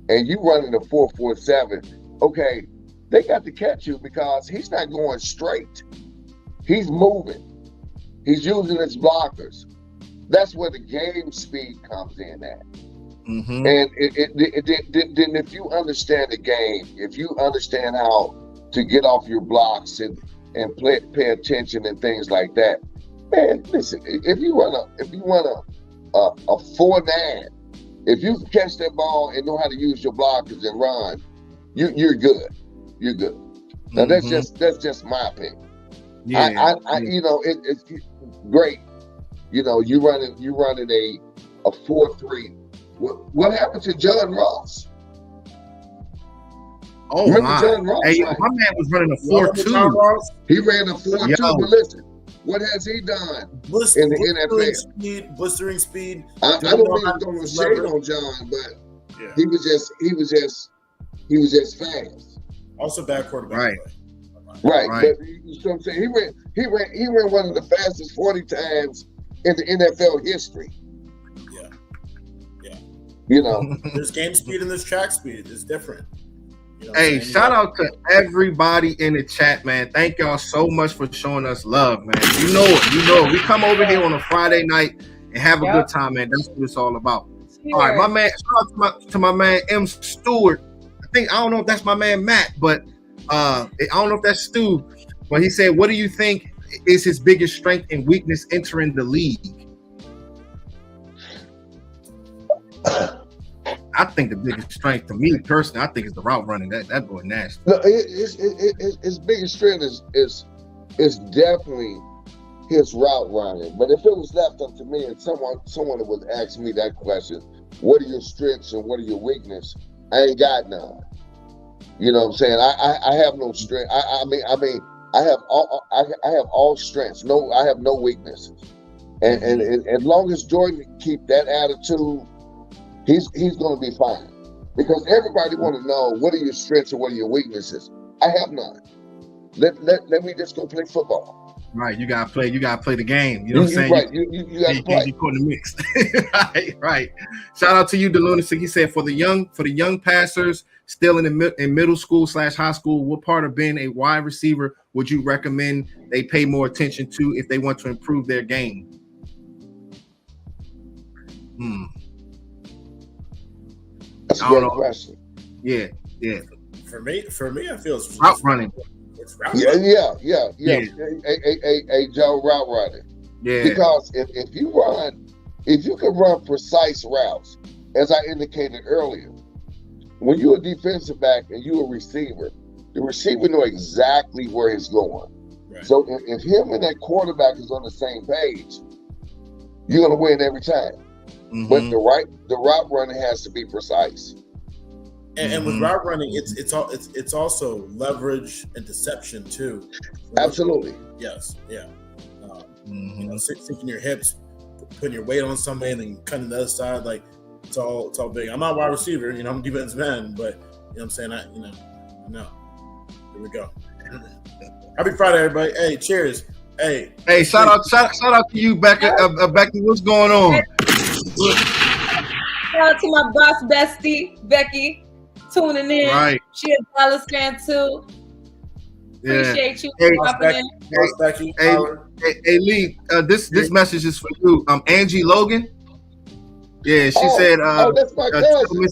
and you running a 4.47, okay, they got to catch you because he's not going straight. He's moving. He's using his blockers. That's where the game speed comes in at. And then if you understand the game, if you understand how to get off your blocks and pay attention and things like that, man, listen, if you run a 4.9, if you catch that ball and know how to use your blockers and run, you're good. You're good. Now that's just my opinion. It's great. You running a 4.3. What happened to John Ross?
Oh, my. John Ross, hey, my man was running a 4.2.
He ran a 4.2, but listen, what has he done in the NFL?
Blistering speed.
I don't mean to throw shade on John, but he was just fast.
Also bad quarterback.
Right. But you know what I'm saying? He ran one of the fastest 40 times in the NFL history. Yeah.
There's game speed and there's track speed. It's different.
Hey, shout out to everybody in the chat, man. Thank y'all so much for showing us love, man. You know it. We come over here on a Friday night and have a good time, man. That's what it's all about. All right, my man, shout out to my man M. Stewart. I don't know if that's my man Matt, but I don't know if that's Stu. But he said, what do you think is his biggest strength and weakness entering the league? I think the biggest strength to me personally, I think is the route running. That boy nasty.
No, his biggest strength is definitely his route running. But if it was left up to me and someone would ask me that question, what are your strengths and what are your weaknesses? I ain't got none. You know what I'm saying? I have no strength. I mean, I have all strengths. No, I have no weaknesses. And as long as Jordan keep that attitude, he's going to be fine. Because everybody want to know what are your strengths and what are your weaknesses. I have none. Let me just go play football.
Right, you gotta play the game. You know what I'm saying?
Right, you gotta play.
You put in the mix. right. Shout out to you, the Lunatic. He said for the young passers still in middle school / high school, what part of being a wide receiver would you recommend they pay more attention to if they want to improve their game?
That's a great question.
Yeah.
For me, I feel it's
route running.
Yeah. A Joe route running.
Yeah.
Because if you can run precise routes, as I indicated earlier, when you're a defensive back and you're a receiver, the receiver know exactly where he's going. Right. So if him and that quarterback is on the same page, you're gonna win every time. Mm-hmm. But the route running has to be precise.
And with route running, it's also leverage and deception too.
Absolutely.
Yes. Yeah. You know, sinking your hips, putting your weight on somebody, and then cutting the other side. Like it's all big. I'm not a wide receiver. You know, I'm a defensive end, but you know what I'm saying. No. Here we go. Happy Friday, everybody. Hey, cheers. Hey,
shout out to you, Becky. Becky, what's going on?
Shout out to my boss bestie, Becky. Tuning in. Right. She a Dallas fan too. Appreciate you popping in.
Hey, Lee, this message is for you. Angie Logan. Yeah, she said
that's my cousin.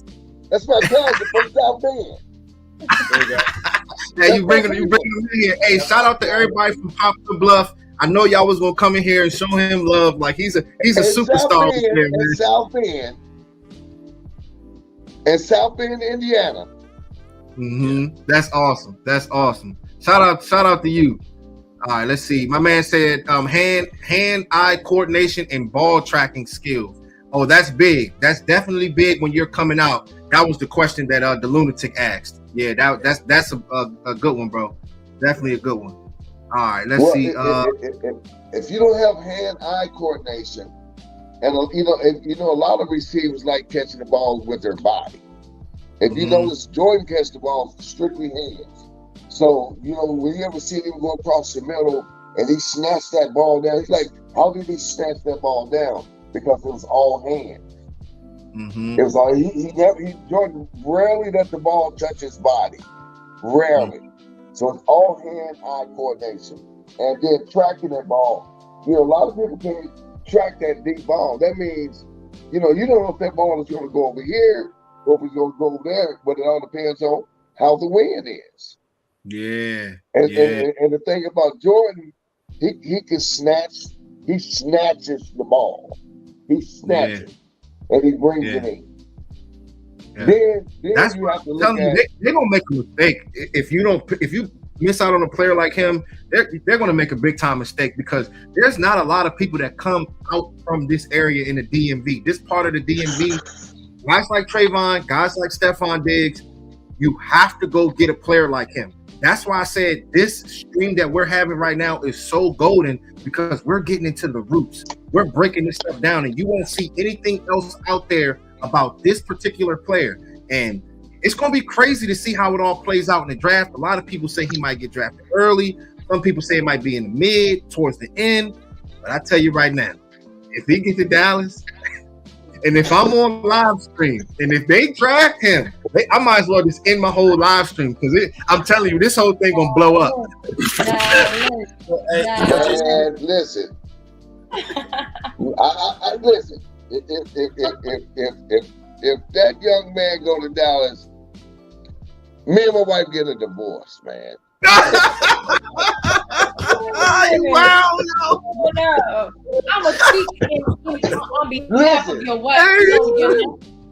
That's my cousin from South Bend.
There you go.
Yeah, you bring them in here. Hey, shout out to everybody from Poplar Bluff. I know y'all was gonna come in here and show him love. Like he's a superstar over there, man.
South Bend. In South Bend, Indiana.
That's awesome. Shout out to you. All right, let's see. My man said hand-eye coordination and ball tracking skills. Oh, that's big. That's definitely big when you're coming out. That was the question that the Lunatic asked. Yeah, that's a good one, bro. Definitely a good one. All right, let's see.
If you don't have hand-eye coordination, and you know, a lot of receivers like catching the ball with their body. If you notice, Jordan catches the ball strictly hands. So, you know, when you ever see him go across the middle and he snatched that ball down, he's like, how did he snatch that ball down? Because it was all hands. It was all Jordan rarely let the ball touch his body. Rarely. So it's all hand-eye coordination. And then tracking that ball. You know, a lot of people can't track that deep ball. That means, you know, you don't know if that ball is going to go over here or if it's going to go over there, but it all depends on how the wind is.
Yeah.
And the thing about Jordan, he can snatch. He snatches the ball. He snatches and he brings it in.
Yeah.
Then
that's
you
what
have to
I'm
look
telling you. They're gonna make a mistake if you miss out on a player like him. They're gonna make a big time mistake because there's not a lot of people that come out from this area in the DMV. This part of the DMV, guys like Trayvon, guys like Stephon Diggs, you have to go get a player like him. That's why I said this stream that we're having right now is so golden because we're getting into the roots. We're breaking this stuff down, and you won't see anything else out there about this particular player. And it's going to be crazy to see how it all plays out in the draft. A lot of people say he might get drafted early. Some people say it might be in the mid, towards the end. But I tell you right now, if he gets to Dallas, and if I'm on live stream, and if they draft him, I might as well just end my whole live stream because I'm telling you, this whole thing gonna blow up.
Listen, I listen. If that young man go to Dallas, me and my wife get a divorce, man.
Wow, no. I'm a speak on behalf of your wife.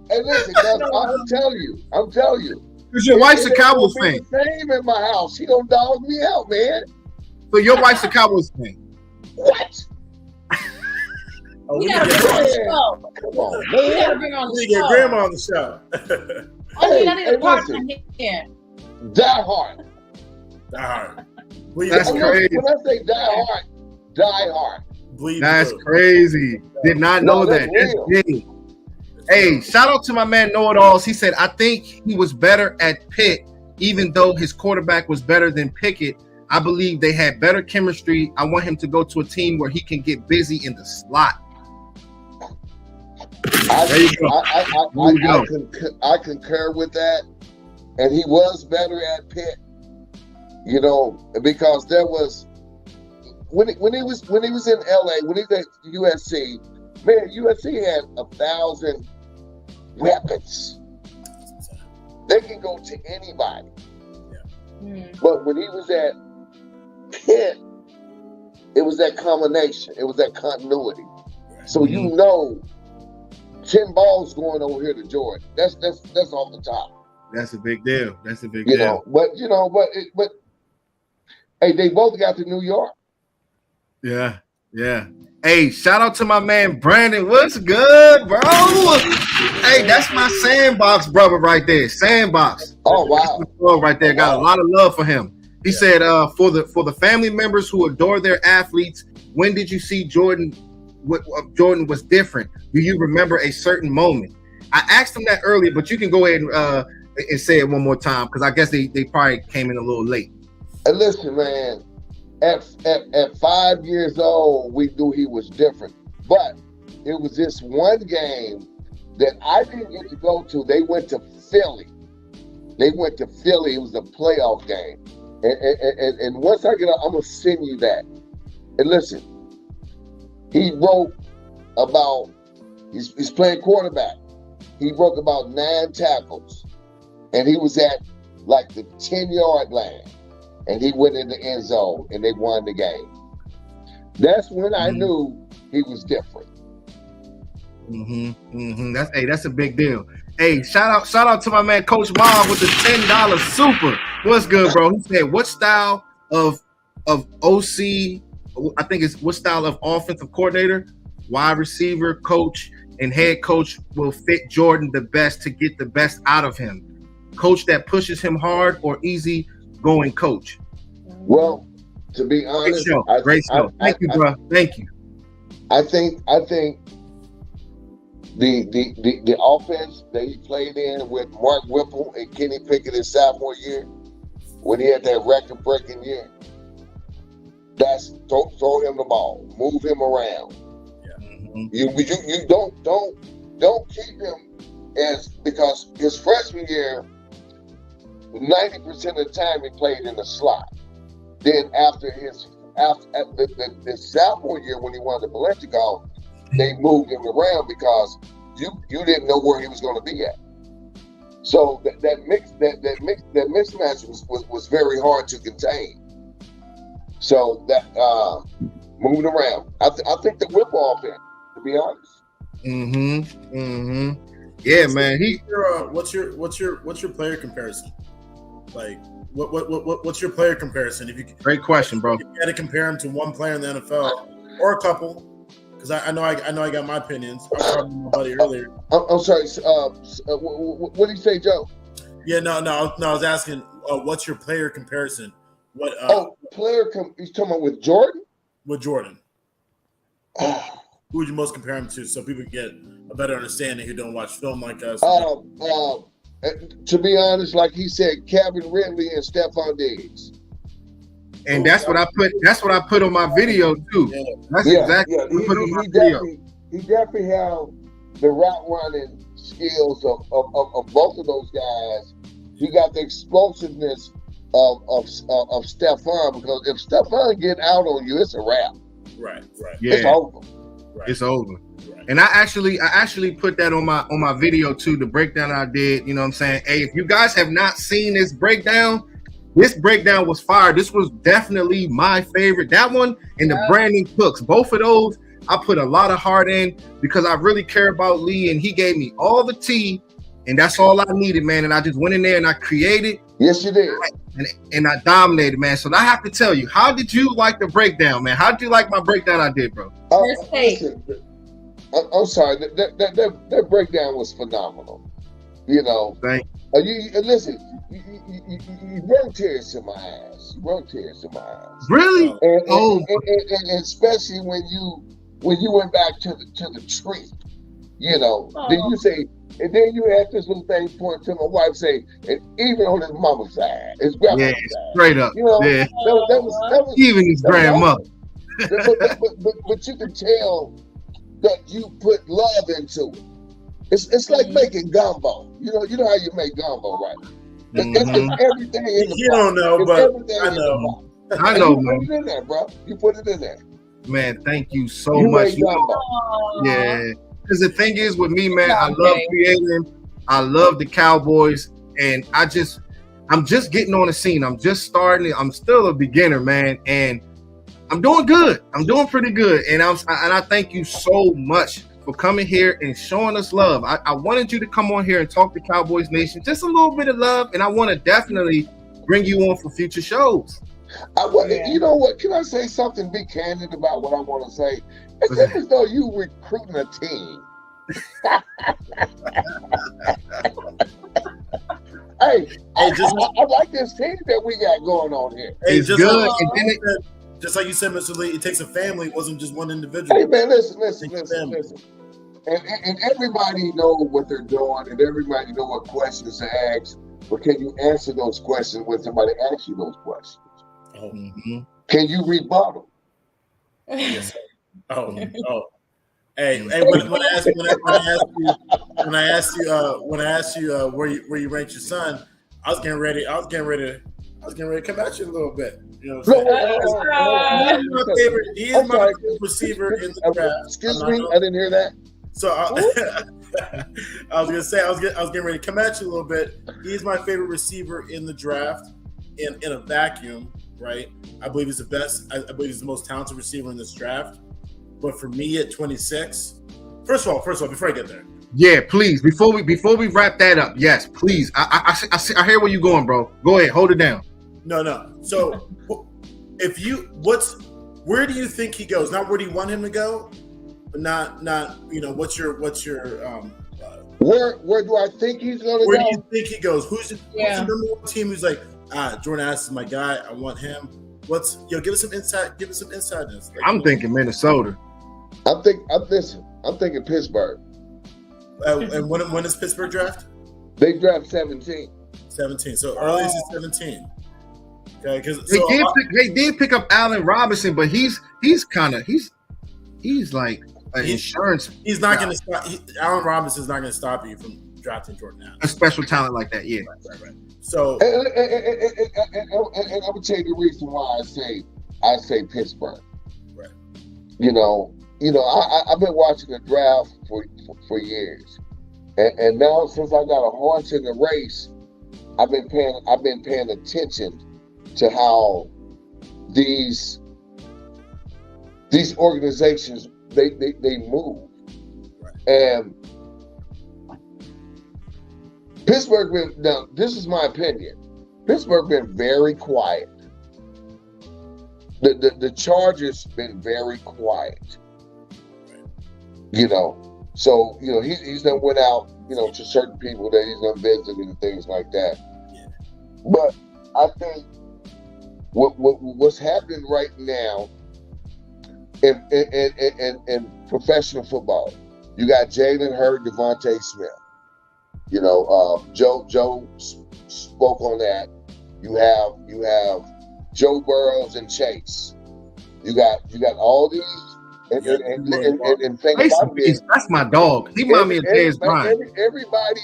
Hey, listen, I'm telling you.
Because your wife's a Cowboys fan.
Same in my house. She gonna dog me out, man.
So your wife's a Cowboys fan.
What?
Oh,
We gotta bring her on the show.
Come on,
We gotta
man.
bring her on
We
the
need to get
show.
grandma on the show.
I need a partner
listen.
here.
Die hard.
Die hard. Bleed
That's
blue.
crazy.
When I say die hard, die hard.
Bleed
That's
blue.
crazy. Did not know
No,
that.
that's
That's
real.
big. Hey, shout out to my man Know It Alls. He said, I think he was better at Pitt, even though his quarterback was better than Pickett. I believe they had better chemistry. I want him to go to a team where he can get busy in the slot. There you go.
I concur with that. And he was better at Pitt, you know, because there was when he was in LA, when he was at USC, man, USC had 1,000 weapons. They can go to anybody. But when he was at Pitt, it was that combination. It was that continuity. So you know, 10 balls going over here to Jordan. That's off the top.
That's a big deal. That's a big
You
deal.
know, but hey, they both got to New York.
Yeah, yeah. Hey, shout out to my man Brandon. What's good, bro? Hey, that's my Sandbox brother right there. Sandbox.
Oh wow.
Right there. Got a lot of love for him. He said, for the family members who adore their athletes, when did you see Jordan? What Jordan was different? Do you remember a certain moment? I asked him that earlier, but you can go ahead and say it one more time because I guess they probably came in a little late.
And listen, man, at 5 years old, we knew he was different. But it was this one game that I didn't get to go to. They went to Philly. It was a playoff game. And once I get out, I'm going to send you that. And listen, he broke about, he's playing quarterback. He broke about 9 tackles. And he was at like the 10-yard line. And he went in the end zone and they won the game. That's when I knew he was different.
That's a big deal. Hey, shout out to my man Coach Mob with the $10 super. What's good, bro? He said, what style of OC, I think it's what style of offensive coordinator, wide receiver, coach, and head coach will fit Jordan the best to get the best out of him? Coach that pushes him hard or easy going coach?
Well, to be honest,
great show. Thank you, bro. Thank you.
I think the offense that he played in with Mark Whipple and Kenny Pickett his sophomore year, when he had that record-breaking year, that's throw him the ball, move him around. You don't keep him because his freshman year, 90% of the time he played in the slot. Then after the sophomore year when he won the Valentico, they moved him around because you didn't know where he was going to be at. So that mismatch was very hard to contain. So that moving around, I think the Whipple offense, to be honest.
Yeah, man.
What's your player comparison? Like, what's your player comparison? If you
Great question, bro.
If you had to compare him to one player in the NFL or a couple, because I know I got my opinions. I was talking to my buddy earlier.
I'm sorry. What did you say, Joe?
Yeah, no. I was asking, what's your player comparison? What?
He's talking about with Jordan.
With Jordan. Who would you most compare him to, so people can get a better understanding who don't watch film like us?
To be honest, like he said, Calvin Ridley and Stephon Diggs.
And that's what I put. That's what I put on my video too. That's exactly what I put on my video.
He definitely have the route running skills of both of those guys. He got the explosiveness of Stephon, because if Stephon get out on you, it's a wrap.
Right.
Yeah.
It's over.
Right.
It's over. Right. And I actually put that on my video too, the breakdown I did. You know what I'm saying? Hey, if you guys have not seen this breakdown was fire. This was definitely my favorite. That one and the Brandon Cooks. Both of those, I put a lot of heart in because I really care about Lee, and he gave me all the tea, and that's all I needed, man. And I just went in there and I created
Yes, you did.
And I dominated, man. So I have to tell you, how did you like the breakdown, man? How did you like my breakdown I did, bro?
Listen, I'm sorry. That breakdown was phenomenal. You know, listen. You brought tears to my eyes. You brought tears to my eyes.
Really?
And especially when you went back to the tree. You know, then you say, and then you had this little thing point to my wife, say, and even on his mama's side, his grandma's side,
straight up.
You know,
yeah.
that was
even his grandmother.
but you can tell that you put love into it. It's like making gumbo. You know how you make gumbo, right? It's everything in the
You don't know, but I know.
I know,
you
man.
put it in there, bro. You put it in there.
Man, thank you so much. Yeah. Because the thing is with me, man, I love creating. I love the Cowboys, and I'm just getting on the scene. I'm just starting. I'm still a beginner, man, and I'm doing good. I'm doing pretty good, and I thank you so much for coming here and showing us love. I wanted you to come on here and talk to Cowboys Nation, just a little bit of love, and I want to definitely bring you on for future shows.
You know what? Can I say something? Be candid about what I want to say. It's as though you recruiting a team. I like this team that we got going on here.
Hey,
it's good.
Just like you said, Mr. Lee, it takes a family. It wasn't just one individual.
Hey, man, listen. And everybody know what they're doing, and everybody know what questions to ask. But can you answer those questions when somebody asks you those questions? Can you rebuttal?
Yes. Oh. Hey, when I asked you where you ranked your son, I was getting ready to come at you a little bit. You know what I'm saying? He is my favorite receiver in the draft.
Excuse me, I didn't hear that.
So I was gonna say I was getting ready to come at you a little bit. He's my favorite receiver in the draft in a vacuum, right? I believe he's the best. I believe he's the most talented receiver in this draft. But for me at 26, first of all, before I get there,
yeah, please. Before we wrap that up, yes, please. I hear where you're going, bro. Go ahead, hold it down.
No. So, where do you think he goes? Not where do you want him to go, but not. What's your
where do I think he's going to go?
Where do you think he goes? Who's the number one team who's like, Jordan Addison is my guy. I want him. Give us some insight. Give us some insight. Like,
I'm thinking Minnesota.
I'm thinking Pittsburgh.
And when is Pittsburgh draft?
They draft 17.
17. So earliest is 17. Okay, because
they did pick up Allen Robinson, but he's like an insurance.
He's not going to stop. Allen Robinson's not going to stop you from drafting Jordan Addison.
A special talent like that, yeah.
Right. So,
and I would tell you the reason why I say Pittsburgh.
Right.
I've been watching the draft for years, and now since I got a horse in the race, I've been paying attention to how these organizations they move,
right.
And Pittsburgh now this is my opinion. Pittsburgh been very quiet. The Chargers been very quiet. So he's done went out, to certain people that he's done visited and things like that.
Yeah.
But I think what's happening right now in professional football, you got Jalen Hurts, Devontae Smith. Joe spoke on that. You have Joe Burrows and Chase. You got all these. And think about it,
that's my dog. He remind me of Dez Bryant.
Everybody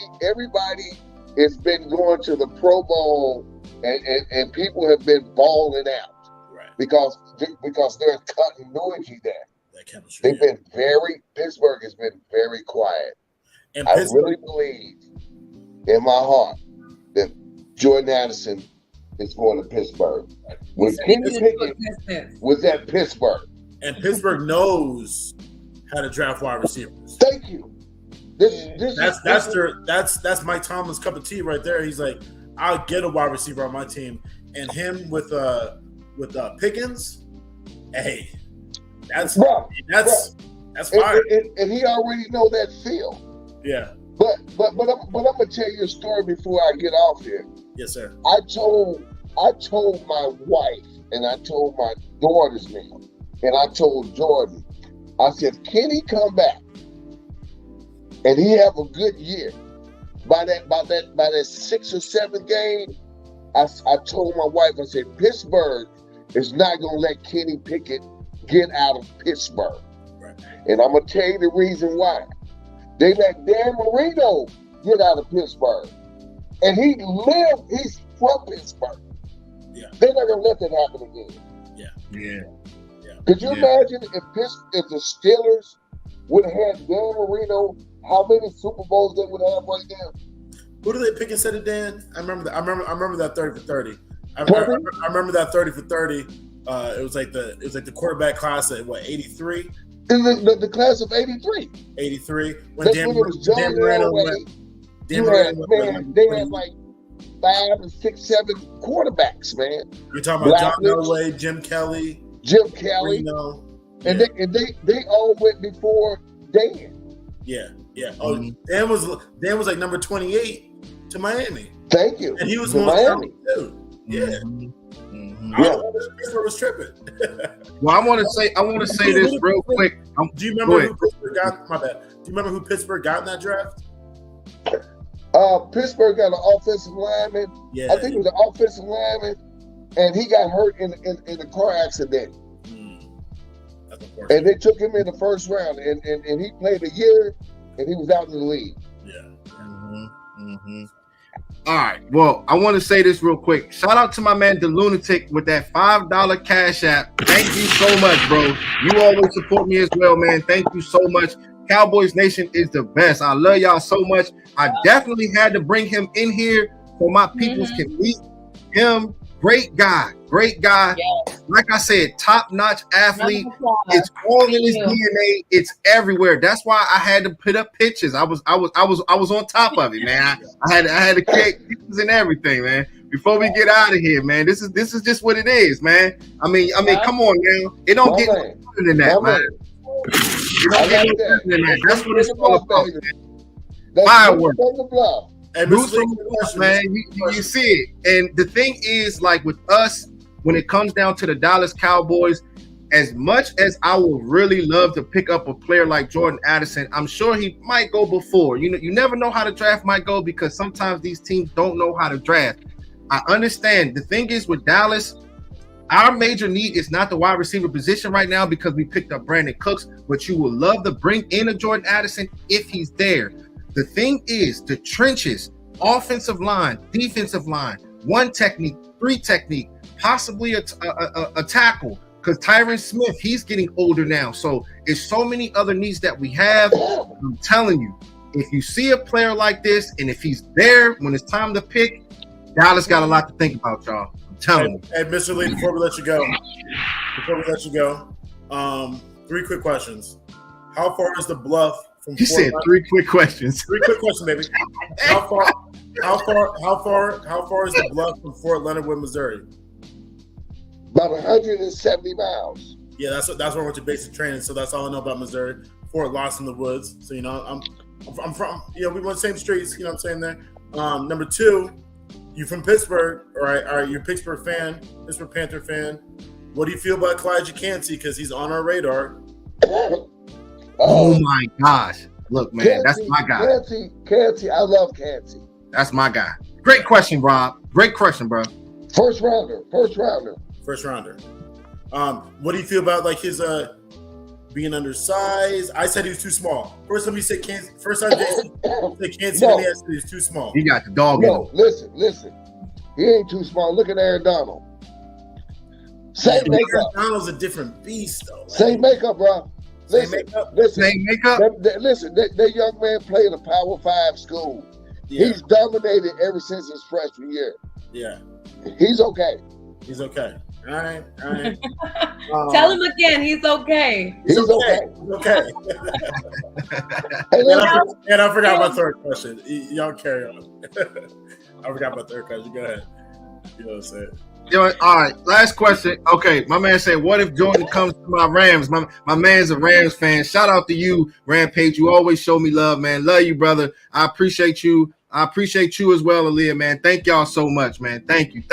has been going to the Pro Bowl, and people have been balling out,
right?
Because there's continuity there.
That chemistry.
Pittsburgh has been very quiet.
And
I really believe in my heart that Jordan Addison is going to Pittsburgh. Was that Pittsburgh?
And Pittsburgh knows how to draft wide receivers.
Thank you.
That's Mike Tomlin's cup of tea right there. He's like, I'll get a wide receiver on my team, and him with Pickens. Hey, that's fire.
And he already know that feel.
Yeah.
But I'm gonna tell you a story before I get off here.
Yes, sir.
I told my wife and I told my daughters now, and I told Jordan, I said, can he come back and he have a good year? By that 6 or 7 game, I told my wife, I said, Pittsburgh is not gonna let Kenny Pickett get out of Pittsburgh. Right. And I'm gonna tell you the reason why. They let Dan Marino get out of Pittsburgh. And he's from Pittsburgh.
Yeah.
They're not gonna let that happen again.
Yeah.
Could you imagine if the Steelers would have had Dan Marino, how many Super Bowls they would have right now?
Who did they pick instead of Dan? I remember that 30 for 30. I remember that 30 for 30. It was like the quarterback class at 83?
The class of 83.
83.
When Dan Marino went. They had like 5 and 6, 7 quarterbacks, man.
You're talking about John Elway, Jim Kelly.
Reno. And they all went before Dan.
Yeah. Oh, Dan was like number 28 to Miami.
Thank you.
And he was
to Miami
too. Yeah. Pittsburgh was tripping.
Well, I want to say this real quick.
Do you remember who Pittsburgh got? My bad. Do you remember who Pittsburgh got in that draft?
Pittsburgh got an offensive lineman.
Yeah.
I think it was an offensive lineman, and he got hurt in a car accident.
That's unfortunate.
And they took him in the first round, and he played a year, and he was out in the league.
Yeah.
All right. Well, I want to say this real quick. Shout out to my man, The Lunatic, with that $5 Cash App. Thank you so much, bro. You always support me as well, man. Thank you so much. Cowboys Nation is the best. I love y'all so much. I definitely had to bring him in here so my peoples can meet him. Great guy. Yes. Like I said, top-notch athlete. It's all in his DNA. It's everywhere. That's why I had to put up pictures. I was on top of it, man. I had to create pictures and everything, man. Before we get out of here, man. This is just what it is, man. I mean, come on now. It don't get more than that, man. It don't get more than that. That's what it's all about, man. Fireworks. Man, you see it. And the thing is, like with us, when it comes down to the Dallas Cowboys, as much as I would really love to pick up a player like Jordan Addison, I'm sure he might go before. You never know how the draft might go because sometimes these teams don't know how to draft. I understand. The thing is with Dallas, our major need is not the wide receiver position right now because we picked up Brandon Cooks, but you would love to bring in a Jordan Addison if he's there. The thing is, the trenches, offensive line, defensive line, 1 technique, 3 technique, possibly a tackle, because Tyron Smith, he's getting older now. So it's so many other needs that we have. I'm telling you, if you see a player like this, and if he's there when it's time to pick, Dallas got a lot to think about, y'all. I'm telling you.
Hey, Mr. Lee, before we let you go, 3 quick questions. How far is the Bluff?
He said 3 quick questions.
3 quick questions, baby. How far is the Bluff from Fort Leonard Wood, Missouri?
About 170 miles.
Yeah, that's where I went to basic training, so that's all I know about Missouri. Fort Lost in the Woods. So I'm from, we went the same streets, you know what I'm saying there. Number 2, you from Pittsburgh, all right, you're a Pittsburgh fan, Pittsburgh Panther fan. What do you feel about Clyde Cansey? Because he's on our radar.
Oh my gosh. Look, man, Cansey, that's my guy.
Cansey, I love Cansey.
That's my guy. Great question, Rob. Great question, bro.
First rounder.
What do you feel about like his being undersized? I said he was too small. First time you said Cansey, Cansey, I said he was too small.
He got the dog in him.
Listen. He ain't too small. Look at Aaron Donald. Same makeup.
Aaron Donald's a different beast, though. Like,
same makeup, bro. Listen,
Same makeup.
That young man played a Power 5 school. Yeah. He's dominated ever since his freshman year.
Yeah.
He's okay.
He's okay. All right.
Tell him again, he's okay.
He's okay.
He's okay.
Hey,
And I forgot my third question. Y'all carry on. I forgot my third question. Go ahead. You know what I'm saying?
All right, last question. Okay, my man said, what if Jordan comes to my Rams? My man's a Rams fan. Shout out to you, Rampage. You always show me love, man. Love you, brother. I appreciate you. I appreciate you as well, Aaliyah, man. Thank y'all so much, man. Thank you.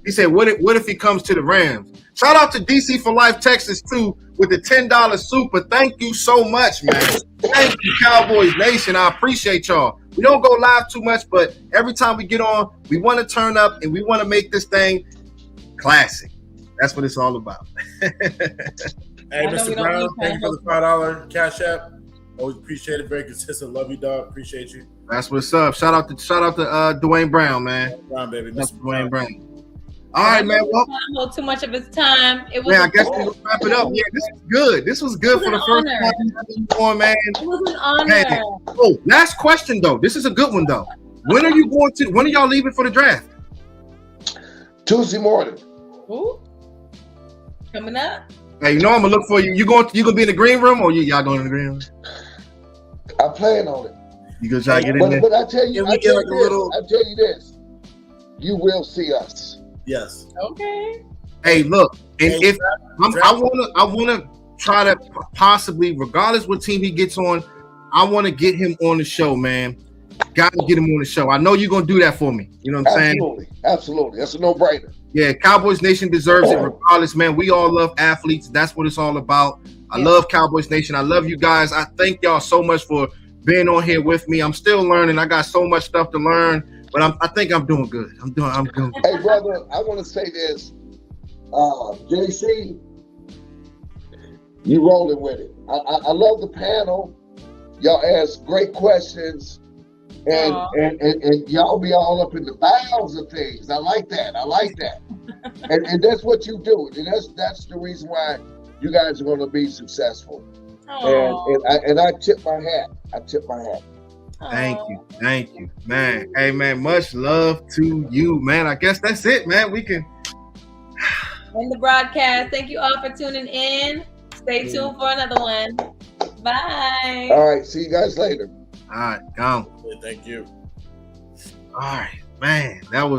He said, what if he comes to the Rams? Shout out to DC for Life, Texas, too, with the $10 super. Thank you so much, man. Thank you, Cowboys Nation. I appreciate y'all. We don't go live too much, but every time we get on, we want to turn up and we want to make this thing classic. That's what it's all about.
Hey, Mr. Brown, thank you for the $5 Cash App. Always appreciate it. Very consistent. Love you, dog. Appreciate you.
That's what's up. Shout out to Dwayne Brown, man.
Brown, baby.
That's Dwayne Brown. All right, man. Well,
I don't hold too much of his time. It was
I guess we'll wrap it up. Yeah, this is good. This was good for the first time, man.
It was an honor.
Man. Oh, last question though. This is a good one though. When are y'all leaving for the draft?
Tuesday morning.
Ooh. Coming up.
Hey, you know I'm gonna look for you. You gonna be in the green room or y'all going in the green room?
I plan on it.
You gonna try to get in there?
But I tell you this. You will see us.
Yes.
Okay.
Hey, look, and if I wanna try to possibly, regardless what team he gets on, I want to get him on the show, man. Got to get him on the show. I know you're gonna do that for me. You know what I'm saying?
Absolutely. That's a no-brainer.
Yeah, Cowboys Nation deserves it regardless, man. We all love athletes. That's what it's all about. I love Cowboys Nation. I love you guys. I thank y'all so much for being on here with me. I'm still learning. I got so much stuff to learn, but I think I'm doing good. I'm doing good.
Hey, brother, I want to say this. JC, you rolling with it. I love the panel. Y'all ask great questions. And y'all be all up in the bowels of things. I like that. and that's what you do. And that's the reason why you guys are going to be successful. And I tip my hat.
Thank you, man. Hey, man, much love to you, man. I guess that's it, man. We can
end the broadcast. Thank you all for tuning in. Stay tuned for another one. Bye.
All right. See you guys later.
All right, gone.
Thank you.
All right, man. That was